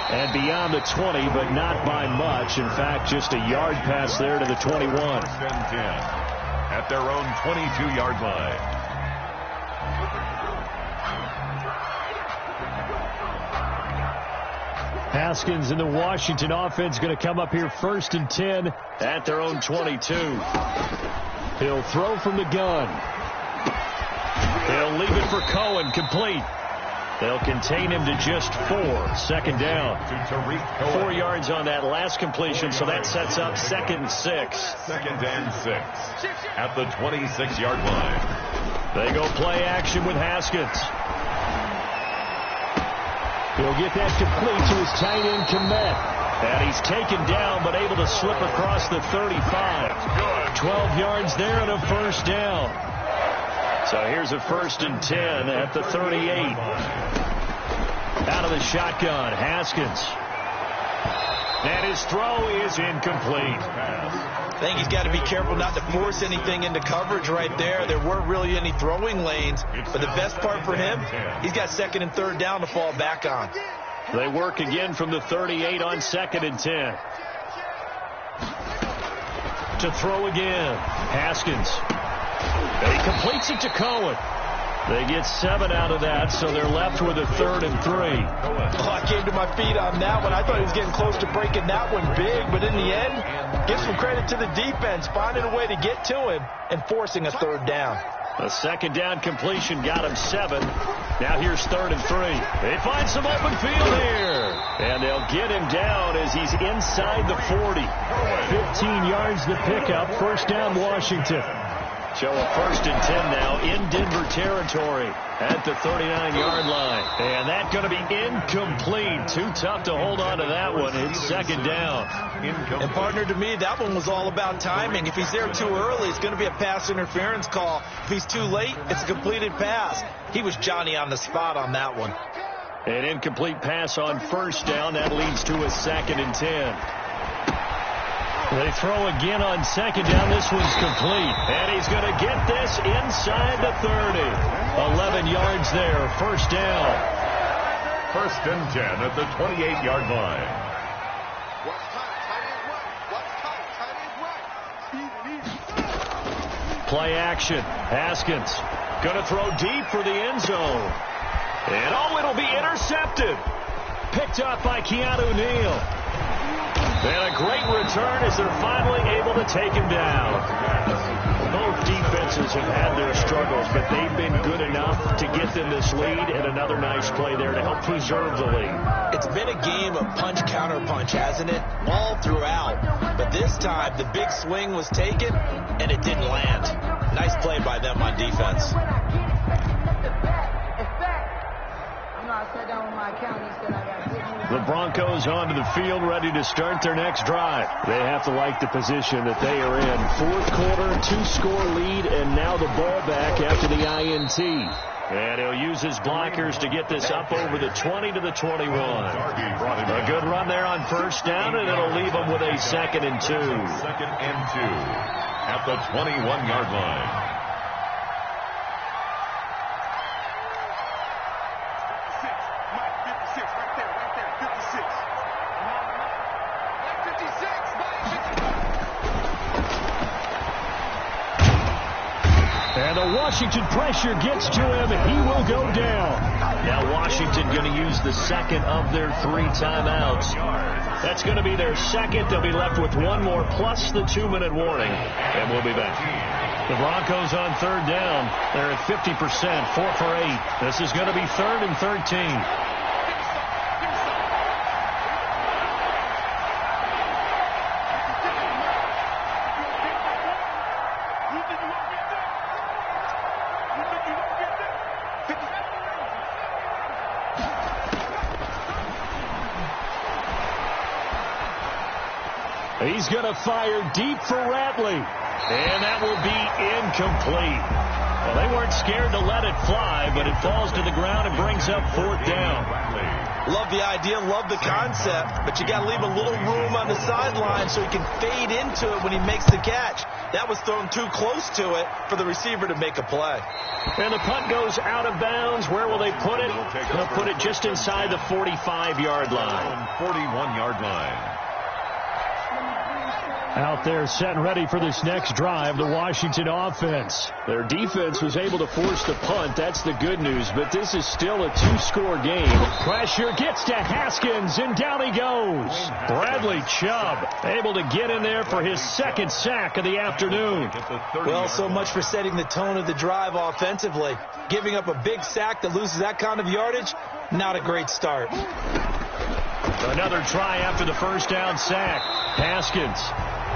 And beyond the 20, but not by much. In fact, just a yard pass there to the 21. 10 at their own 22-yard line. Haskins and the Washington offense going to come up here 1st and 10 at their own 22. He'll throw from the gun. He'll leave it for Cohen, complete. They'll contain him to just 4. 2nd down. 4 yards on that last completion, so that sets up 2nd and 6. 2nd and 6 at the 26-yard line. They go play action with Haskins. He'll get that complete to his tight end, Kmet. And he's taken down, but able to slip across the 35. 12 yards there and a 1st down. So here's a 1st and 10 at the 38. Out of the shotgun, Haskins. And his throw is incomplete. I think he's got to be careful not to force anything into coverage right there. There weren't really any throwing lanes. But the best part for him, he's got 2nd and 3rd down to fall back on. They work again from the 38 on 2nd and 10. To throw again, Haskins. And he completes it to Cohen. They get 7 out of that, so they're left with a 3rd and 3. Oh, I came to my feet on that one. I thought he was getting close to breaking that one big, but in the end, give some credit to the defense, finding a way to get to him and forcing a 3rd down. A 2nd down completion got him 7. Now here's 3rd and 3. They find some open field here. And they'll get him down as he's inside the 40. 15 yards to pick up. 1st down, Washington. So a 1st and 10 now in Denver territory at the 39-yard line. And that's going to be incomplete. Too tough to hold on to that one. It's 2nd down. And partner, to me, that one was all about timing. If he's there too early, it's going to be a pass interference call. If he's too late, it's a completed pass. He was Johnny on the spot on that one. An incomplete pass on 1st down. That leads to a 2nd and 10. They throw again on 2nd down. This one's complete. And he's going to get this inside the 30. 11 yards there. 1st down. 1st and 10 at the 28-yard line. Play action. Haskins going to throw deep for the end zone. And it'll be intercepted. Picked up by Keanu Neal. And a great return as they're finally able to take him down. Both defenses have had their struggles, but they've been good enough to get them this lead, and another nice play there to help preserve the lead. It's been a game of punch-counter-punch, hasn't it? All throughout. But this time, the big swing was taken, and it didn't land. Nice play by them on defense. The Broncos onto the field, ready to start their next drive. They have to like the position that they are in. 4th quarter, 2-score lead, and now the ball back after the INT. And he'll use his blockers to get this up over the 20 to the 21. A good run there on 1st down, and it'll leave them with a 2nd and 2. 2nd and 2 at the 21-yard line. the Washington pressure gets to him. He will go down. Now Washington going to use the second of their 3 timeouts. That's going to be their second. They'll be left with one more plus the 2-minute warning. And we'll be back. The Broncos on third down. They're at 50%, 4 for 8. This is going to be 3rd and 13. He's going to fire deep for Ratley. And that will be incomplete. Well, they weren't scared to let it fly, but it falls to the ground and brings up 4th down. Love the idea, love the concept, but you got to leave a little room on the sideline so he can fade into it when he makes the catch. That was thrown too close to it for the receiver to make a play. And the punt goes out of bounds. Where will they put it? They'll put it just inside the 45-yard line. 41-yard line. Out there set and ready for this next drive, the Washington offense. Their defense was able to force the punt. That's the good news, but this is still a 2-score game. Pressure gets to Haskins, and down he goes. Bradley Chubb able to get in there for his 2nd sack of the afternoon. Well, so much for setting the tone of the drive offensively. Giving up a big sack that loses that kind of yardage, not a great start. Another try after the first down sack. Haskins.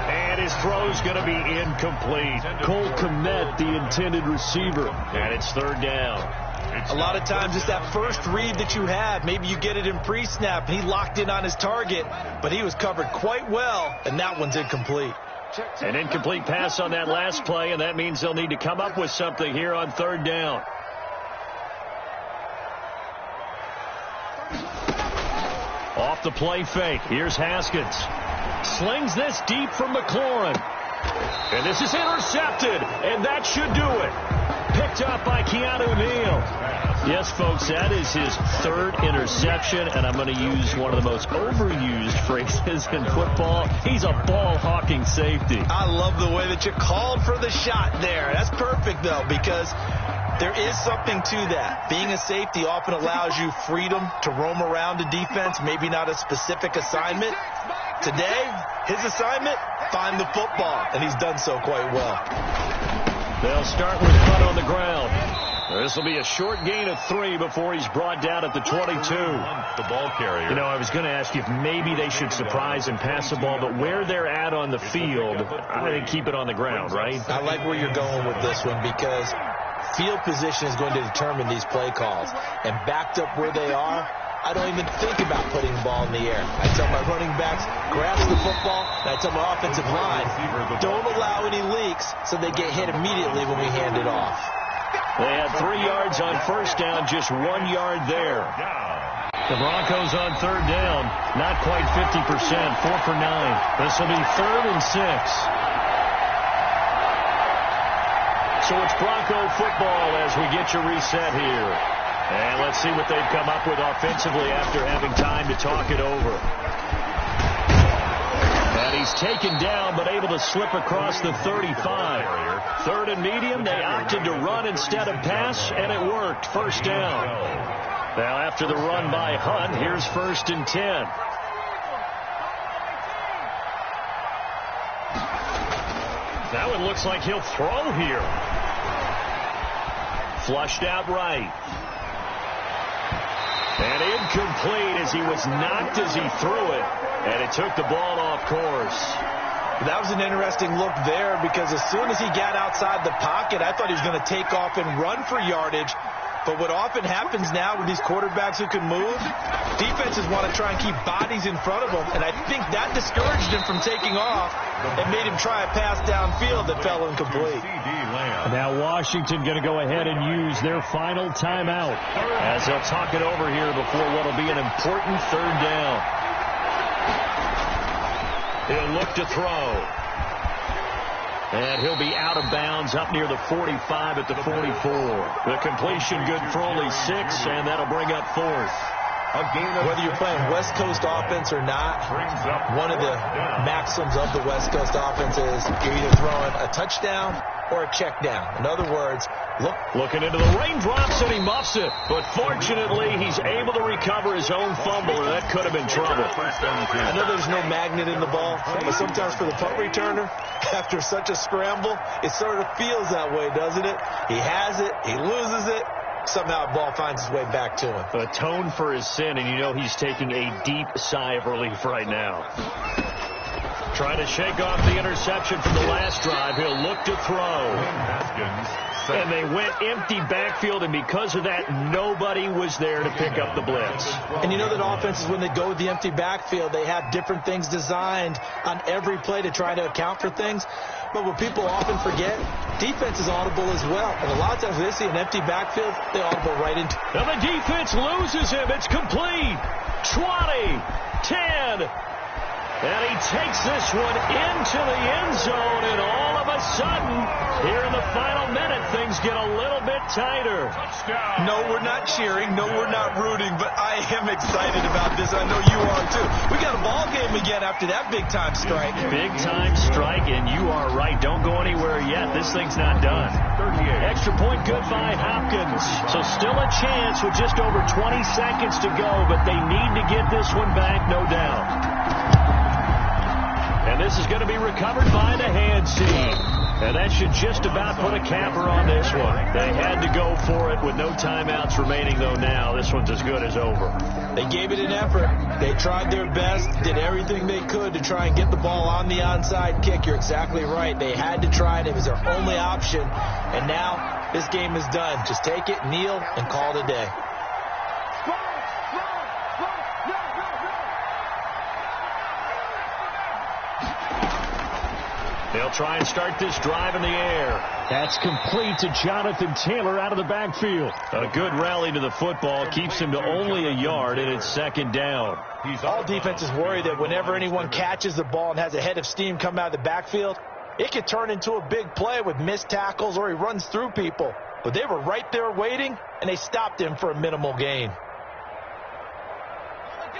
And his throw's going to be incomplete. Cole Kmet, the intended receiver. And it's 3rd down. A lot of times it's that first read that you have. Maybe you get it in pre-snap. He locked in on his target, but he was covered quite well, and that one's incomplete. An incomplete pass on that last play, and that means they'll need to come up with something here on 3rd down. Off the play fake. Here's Haskins. Slings this deep from McLaurin. And this is intercepted. And that should do it. Picked up by Keanu Neal. Yes, folks, that is his 3rd interception. And I'm going to use one of the most overused phrases in football. He's a ball-hawking safety. I love the way that you called for the shot there. That's perfect, though, because there is something to that. Being a safety often allows you freedom to roam around a defense, maybe not a specific assignment. Today, his assignment, find the football, and he's done so quite well. They'll start with punt on the ground. This will be a short gain of 3 before he's brought down at the 22. The ball carrier. You know, I was going to ask you if maybe they should surprise and pass the ball, but where they're at on the field, I think keep it on the ground, right? I like where you're going with this one because field position is going to determine these play calls. And backed up where they are, I don't even think about putting the ball in the air. I tell my running backs, grasp the football, and I tell my offensive line, don't allow any leaks so they get hit immediately when we hand it off. They had 3 yards on first down, just 1 yard there. The Broncos on 3rd down, not quite 50%, 4 for 9. This will be 3rd and 6. So it's Bronco football as we get you reset here. And let's see what they've come up with offensively after having time to talk it over. And he's taken down but able to slip across the 35. 3rd and medium, they opted to run instead of pass, and it worked. First down. Now after the run by Hunt, here's 1st and 10. That one looks like he'll throw here. Flushed out right. And incomplete as he was knocked as he threw it. And it took the ball off course. That was an interesting look there because as soon as he got outside the pocket, I thought he was going to take off and run for yardage. But what often happens now with these quarterbacks who can move, defenses want to try and keep bodies in front of them. And I think that discouraged him from taking off and made him try a pass downfield that fell incomplete. Now Washington going to go ahead and use their final timeout as they'll talk it over here before what will be an important 3rd down. He'll look to throw. And he'll be out of bounds up near the 45 at the 44. The completion good for only 6, and that'll bring up 4th. Whether you're playing West Coast offense or not, one of the maxims of the West Coast offense is you're either throwing a touchdown or a check down. In other words, looking into the raindrops and he muffs it. But fortunately, he's able to recover his own fumble, or that could have been trouble. I know there's no magnet in the ball, but sometimes for the punt returner, after such a scramble, it sort of feels that way, doesn't it? He has it, he loses it. Somehow the ball finds its way back to him. Atone for his sin, and you know he's taking a deep sigh of relief right now. Trying to shake off the interception from the last drive. He'll look to throw. And they went empty backfield, and because of that, nobody was there to pick up the blitz. And you know that offenses, when they go with the empty backfield, they have different things designed on every play to try to account for things. But what people often forget, defense is audible as well. And a lot of times when they see an empty backfield, they audible right into it. And the defense loses him. It's complete. 20, 10. And he takes this one into the end zone, and all of a sudden, here in the final minute, things get a little bit tighter. No, we're not cheering. No, we're not rooting, but I am excited about this. I know you are, too. We got a ball game again after that big-time strike. Big-time strike, and you are right. Don't go anywhere yet. This thing's not done. Extra point good by Hopkins. So still a chance with just over 20 seconds to go, but they need to get this one back, no doubt. And this is going to be recovered by the hand team. And that should just about put a capper on this one. They had to go for it with no timeouts remaining, though now. This one's as good as over. They gave it an effort. They tried their best, did everything they could to try and get the ball on the onside kick. You're exactly right. They had to try it. It was their only option. And now this game is done. Just take it, kneel, and call it a day. They'll try and start this drive in the air. That's complete to Jonathan Taylor out of the backfield. A good rally to the football keeps him to only a yard, and it's second down. All defenses worry that whenever anyone catches the ball and has a head of steam come out of the backfield, it could turn into a big play with missed tackles or he runs through people. But they were right there waiting, and they stopped him for a minimal gain.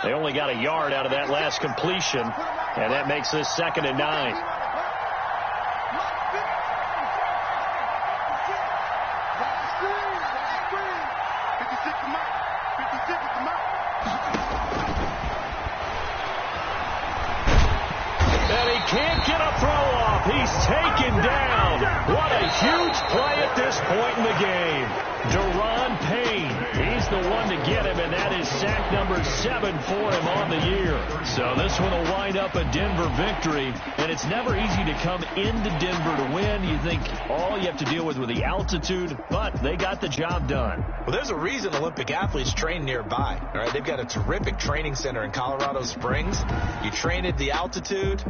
They only got a yard out of that last completion, and that makes this 2nd and 9. Can't get a throw off. He's taken down. What a huge play at this point in the game. Deron Payne, he's the one to get him, and that is sack number 7 for him on the year. So this one will wind up a Denver victory, and it's never easy to come into Denver to win. You think all you have to deal with the altitude, but they got the job done. Well, there's a reason Olympic athletes train nearby. All right, they've got a terrific training center in Colorado Springs. You train at the altitude,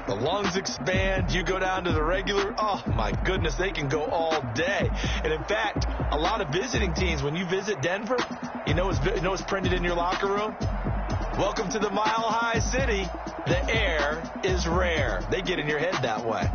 the lungs expand, you go down to the regular, oh my goodness, they can go all day. And in fact, a lot of visiting teams, when you visit Denver, you know what's printed in your locker room? Welcome to the Mile High City. The air is rare. They get in your head that way.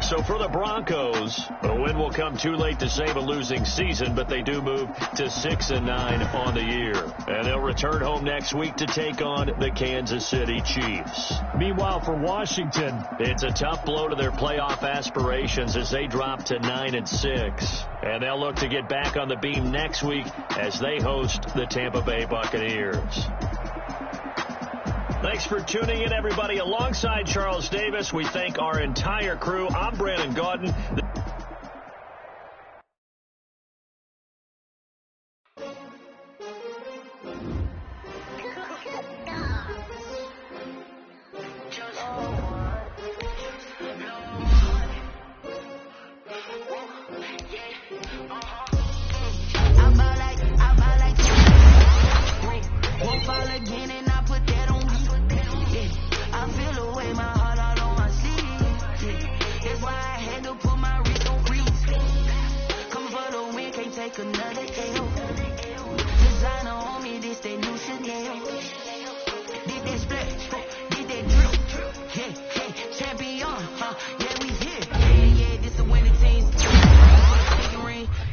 So for the Broncos, a win will come too late to save a losing season, but they do move to 6-9 on the year. And they'll return home next week to take on the Kansas City Chiefs. Meanwhile, for Washington, it's a tough blow to their playoff aspirations as they drop to 9-6. And they'll look to get back on the beam next week as they host the Tampa Bay Buccaneers. Thanks for tuning in, everybody. Alongside Charles Davis, we thank our entire crew. I'm Brandon Gaudin.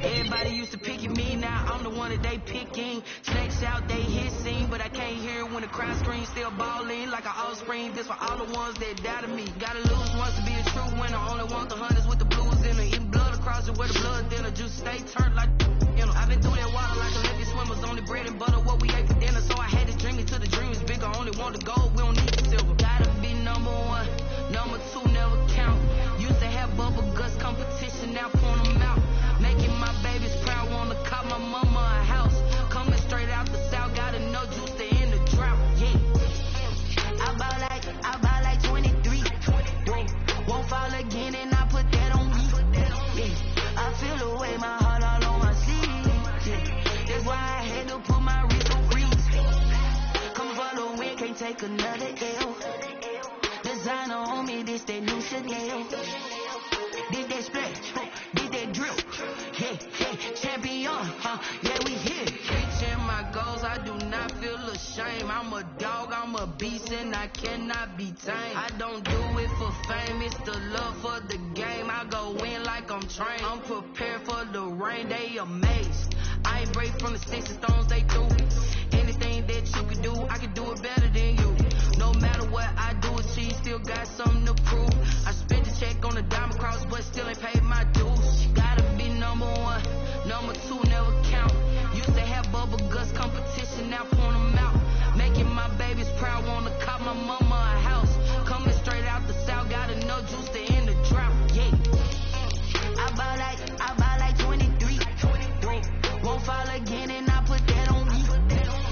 Everybody used to picking me, now I'm the one that they picking. my screen, still balling like an offspring. This for all the ones that doubted me. Gotta lose once to be a true winner. Only want the hunters with the blues in her. Eating blood across it where the blood thinner. Juice stay turned like, you know. I've been through that water like Olympic swimmers. Only bread and butter, what we ate for dinner. So I had to dream it till the dream is bigger. Only want the gold, we don't need the silver. Gotta be number one, number two never count. Used to have bubble guts competition, now point them out. Making my babies proud, wanna call my mama a house. Coming straight out the south, gotta know juice to end the drought. Yeah, I buy like 23. Whoa. Won't fall again, and I put that on me. Yeah, I feel the way, my heart all on my sleeve. Yeah, that's why I had to put my wrist on freeze. Come for the win, can't take another L. Designer on me, this that new Chanel. Did that splash, did that drill. Yeah, champion, yeah, we here. Reaching my goals, I do not feel ashamed. I'm a dog, I'm a beast, and I cannot be tamed. I don't do it for fame, it's the love for the game. I go in like I'm trained. I'm prepared for the rain, they amazed. I ain't break from the sticks and stones they threw. Anything that you can do, I can do it better than you. No matter what I do, achieve, still got something to prove. I spent the check on the diamond cross, but still ain't paid my dues. Gotta be number one, number two never count. Used to have bubble guts competition, now point them out. Making my babies proud, wanna call my mama a house. Coming straight out the south, gotta know juice to end the drought. Yeah, I buy like 23. Won't fall again, and I put that on me.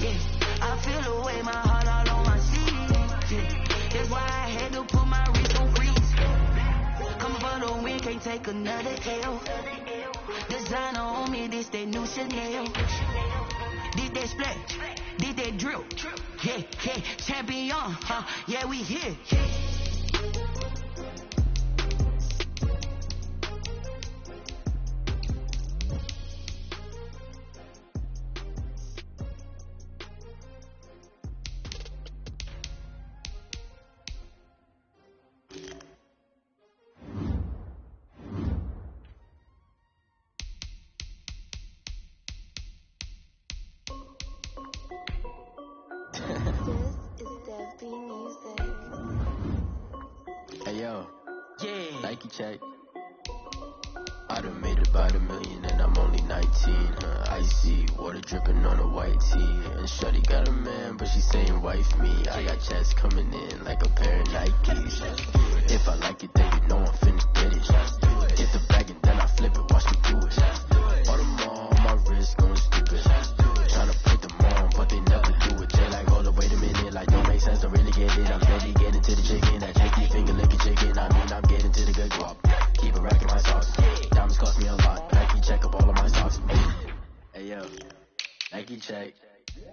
Yeah, I feel the way, my heart all on my sleeve. Yeah, that's why I had to put my wrist on freeze. Come for the win, can't take another L. Designer on me, this that new Chanel. Did that splash, did that drill. Yeah, champion, yeah, we here. Hey yo, Yeah. Nike check. I done made about $1 million and I'm only 19. Icy water dripping on a white tee. And shorty got a man, but she saying wife me. I got checks coming in like a pair of Nikes. If I like it, then you know I'm finna get it. Get the bag and then I flip it, watch me do it. Bought them all on my wrist, going stupid. Tryna put them on, but they never do it. They like, hold up, wait a minute, like don't make sense, don't really get it. I'm steady getting to the chicken, that chicky finger licking chicken. I mean, I'm getting to the good guap. Keep it racking my sauce. Diamonds cost me a lot. Nike check up all of my socks. Hey yo, Nike check.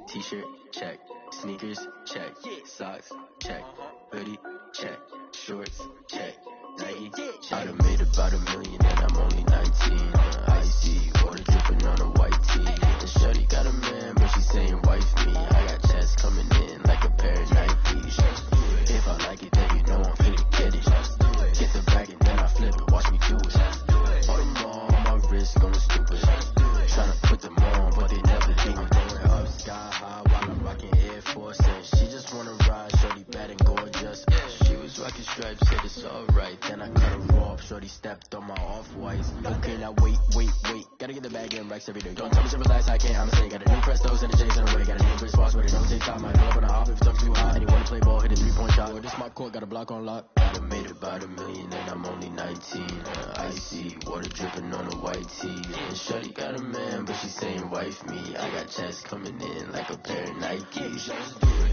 T-shirt check. Sneakers check. Socks check. Hoodie check. Shorts check. Nike I done made about $1 million and I'm only 19. Icy water dripping on a white tee. And shorty got a man, but she saying wife me. I got checks coming in like a pair of Nikes. If I like it, then you know I'm finna get it. Get the bag and then I flip it, watch me do it. All them all on my wrist going stupid. Tryna put them on, but they never do it. Going up sky high while I'm rocking Air Force. And she just wanna ride, shorty bad and gorgeous. She was rocking stripes, said it's alright. Then I cut her off, shorty stepped on my off-whites. Okay, now wait. Gotta get the bag in racks every day. Don't tell me to relax, I can't, I'ma say. Got a new Prestos and a J's in the way. Got a new British boss, but it don't take time. I pull up on a hop if it's up too high. And you wanna play ball, hit a 3-point shot. With this mob court, got a block on lock. I done made about $1 million and I'm only 19. Icy water dripping on a white tee. And shorty got a man, but she saying wife me. I got checks coming in like a pair of Nikes.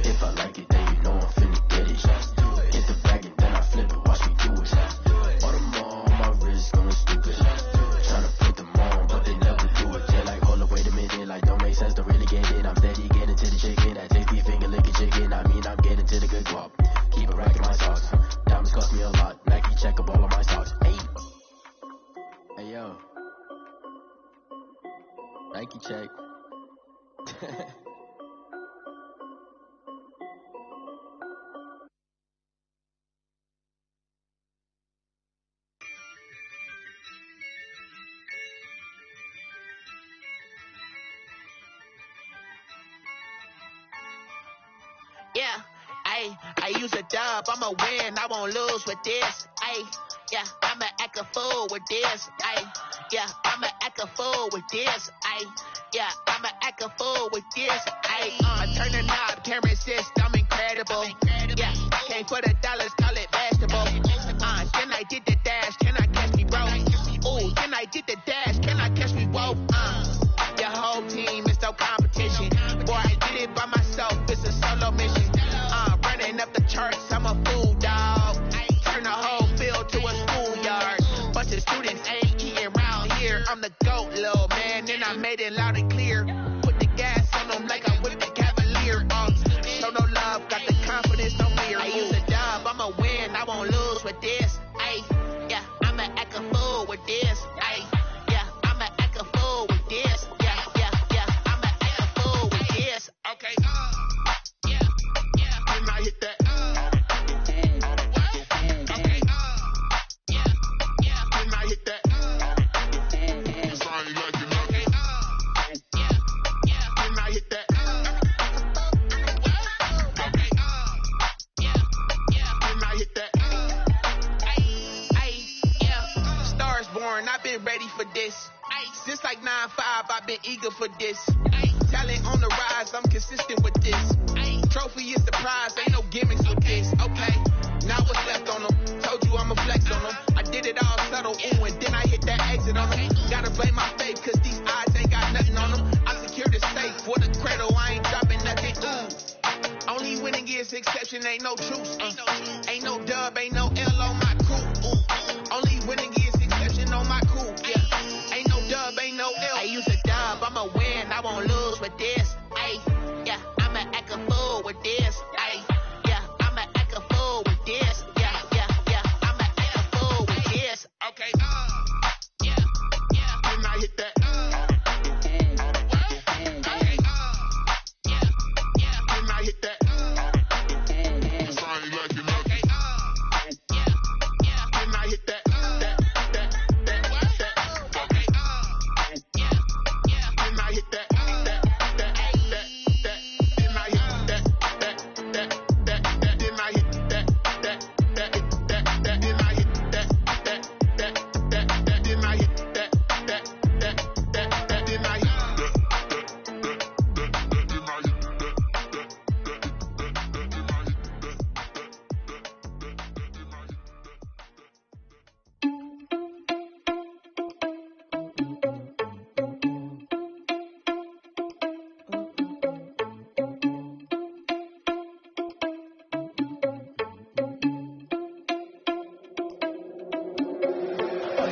If I like it, then you know I'm finna get it. Get the bag and then I flip it, watch me do it. All them all on my wrist going stupid. Tryna put them on, but they never do it. They like, hold up, wait a minute, like don't make sense, don't really get it. I'm steady getting to the chicken, that tasty finger licking chicken. I mean, I'm getting to the good guap. Keep it racking my socks. Diamonds cost me a lot. Nike check up all of my socks. Hey yo, Nike check. Yeah. Ayy, I use a dub, I'ma win, I won't lose with this. Ayy, yeah, I'ma act a fool with this. Ayy, yeah, I'ma act a fool with this. Ayy, yeah, I'ma act a fool with this. Ayy, turn the knob, camera assist, I'm incredible. Yeah, came for the dollars, call it vegetable. Then I did the dash, can I catch me, bro? Ooh, then I did the dash, can I catch me, whoa? Your whole team is no competition. Boy, I did it by myself, it's a solo mission. Running up the charts, I'm a fool, dog. Turn the whole field to a schoolyard. Bunch of students ain't eating around here. I'm the GOAT, little man, and I made it loud and clear. Put the gas on them like I whipped the Cavalier. Show no love, got the confidence, no fear. I use a dub, I'ma win, I won't lose with this. Ayy, yeah, I'ma act a fool with this. Ayy, yeah, I'ma act a fool with this. Yeah, yeah, yeah, I'ma act a fool with this. Okay, yeah, yeah, then I hit that. Okay, yeah, yeah, then I hit that. I've been ready for this. Since like 9-5, I've been eager for this. Talent on the rise, I'm consistent with this. Trophy is the prize, ain't no gimmicks with this. Okay, now what's left on them? Told you I'ma flex on them. I did it all subtle, ooh, and then I hit that exit on them. Gotta blame my faith, cause these eyes ain't got nothing on them. I secured the safe for the cradle, I ain't dropping nothing, ooh. Only winning is exception, ain't no truce. Ain't no dub, ain't no L on my crew, ooh. Only winning is on my cool, yeah. Ain't no dub, ain't no L. I use a dub, I'ma win, I won't lose with this. Ayy, yeah, I'ma act a fool with this. Ayy, yeah, I'ma act a fool with this. Yeah, yeah, yeah, I'ma act a fool with this. Okay, yeah, yeah, then I hit that. Okay, yeah, yeah, then I hit that.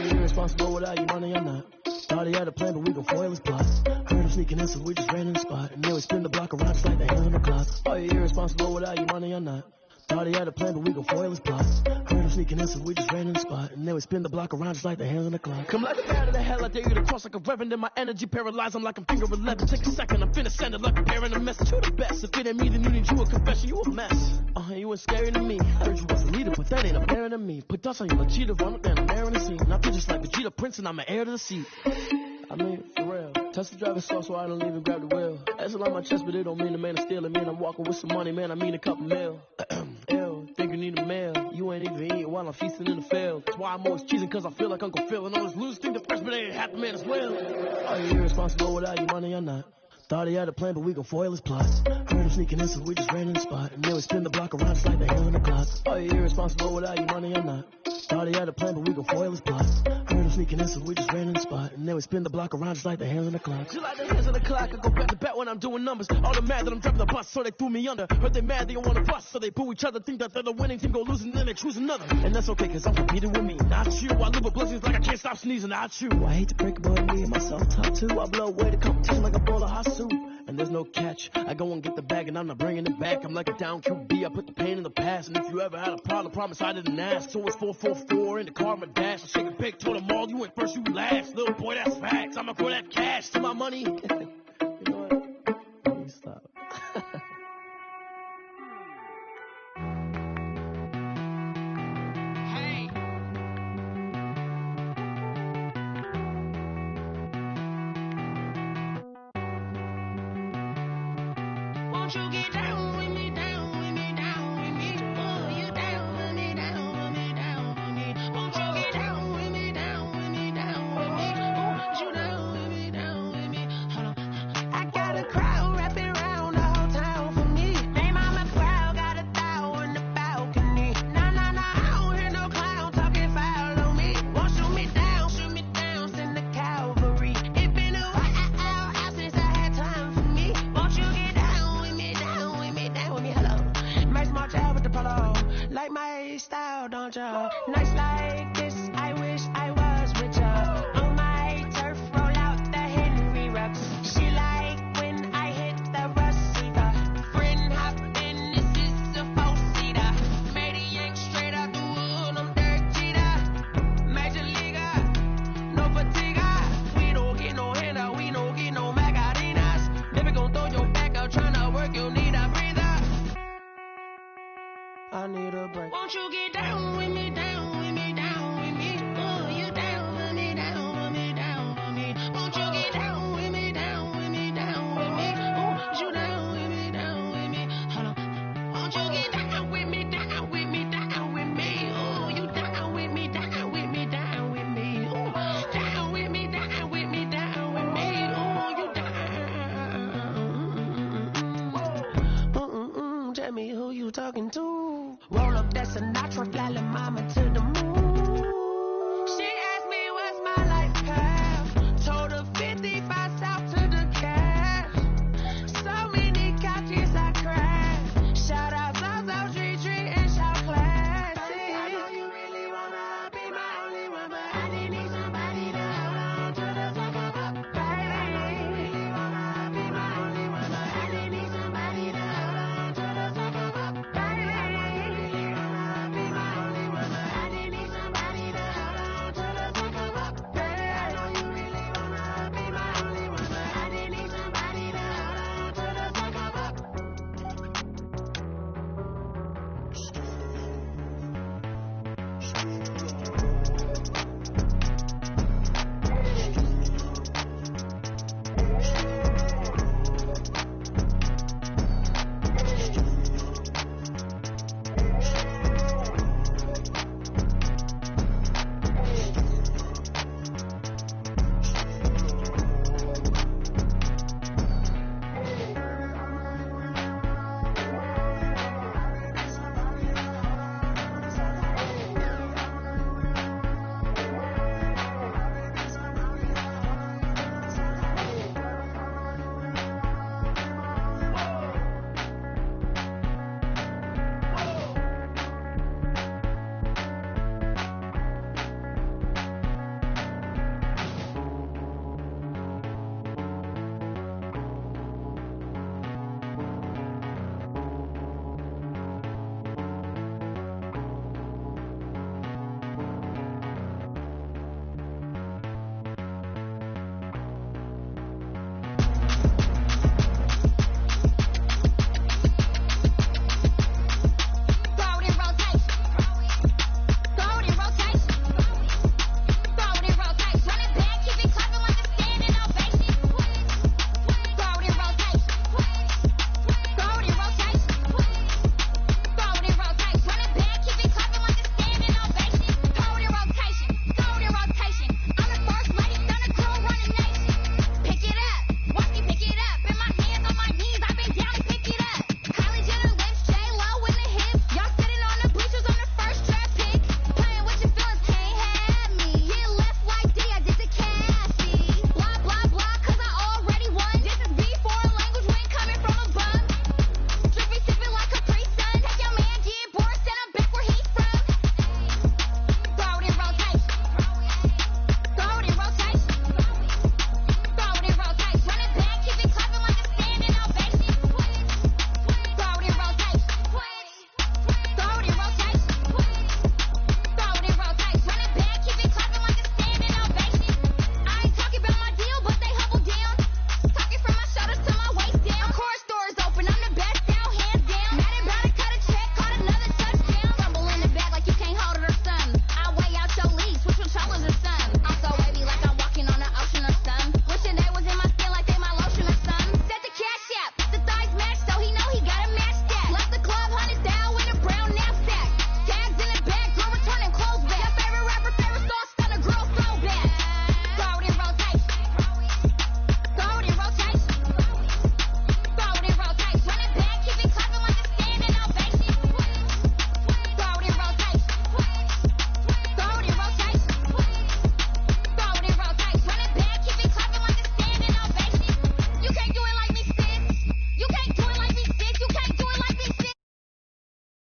Irresponsible without your money or not. Thought he had a plan, but we gon' foil his plots. Heard him sneaking in, so we just ran in the spot. And then we spin the block around just like the hand on the clock. Are you irresponsible without your money or not? Thought he had a plan, but we gon' foil his plots. Heard him sneaking in, so we just ran in the spot. And then we spin the block around just like the hands on the clock. Come like a bat of the hell, I dare you to cross like a reverend. In my energy paralyzed, I'm like I'm finger 11. Take a second, I'm finna send it like a parent a message. You the best, if it ain't me, then you need you a confession. You a mess. You ain't scary to me. Heard you was a leader, but that ain't apparent to me. Put dust on you like cheetah, run up there and bear in the scene. I feel just like Vegeta Prince, and I'm an heir to the seat. I mean, for real. Touch the driver's sauce so I don't even grab the wheel. That's a lot on my chest, but it don't mean the man is stealing. Man, I'm walking with some money, man, I mean a couple mil. Ew, think you need a meal. You ain't even eating while I'm feasting in the field. That's why I'm always cheesing, cause I feel like Uncle Phil. And all those losers think the freshman ain't half the man as well. Are you irresponsible without your money or not? Thought he had a plan, but we gon' foil his plots. Heard him sneaking in, so we just ran in the spot. And then we spin the block around just like the hand on the clock. Are you irresponsible without your money or not? Thought he had a plan, but we gon' foil his plots. Heard him sneaking in, so we just ran in the spot. And then we spin the block around just like the hands on the clock. Just like the hands on the clock, I go back to back when I'm doing numbers. All the mad that I'm driving the bus, so they threw me under. Heard they mad, they don't wanna bust, so they boo each other. Think that they're the winning team, go losing, then they choose another. And that's okay, cause I'm competing with me, not you. I live with blessings like I can't stop sneezing, not you. I hate to break it, but me and myself top two. I blow away the competition like a bowl of hot soup. And there's no catch. I go and get the bag and I'm not bringing it back. I'm like a down QB. I put the pain in the past. And if you ever had a problem, promise I didn't ask. So it's 444 in the car, my dash. I shake a big, told them all, you went first, you last. Little boy, that's facts. I'ma throw that cash to my money. You know what? Let me stop. Won't you get down with me, down with me, down with like this, I wish I was with ya. On my turf, roll out the Henry rocks. She like when I hit the receiver. Friend hop in, this is a four-seater. Made a yank straight out the wood, I'm Derek Jeter. Major leaguer, no fatigue. We don't get no handout, we don't get no Macarinas. Never gon' throw your back out, tryna work, you need a breather. I need a break. Won't you get down with me, down with me, down with me? Oh, you down with me, down with me, down with me. Won't you get down with me, down with me, down with me? Oh, you down with me, down with me. Hold on. Won't you get down with me, down with me, down with me? Oh, you down with me, down with me, down with me. Oh, down with me, down with me, down with me. Oh, you down. Tell me who you talking to. Roll up that Sinatra, fly la mama to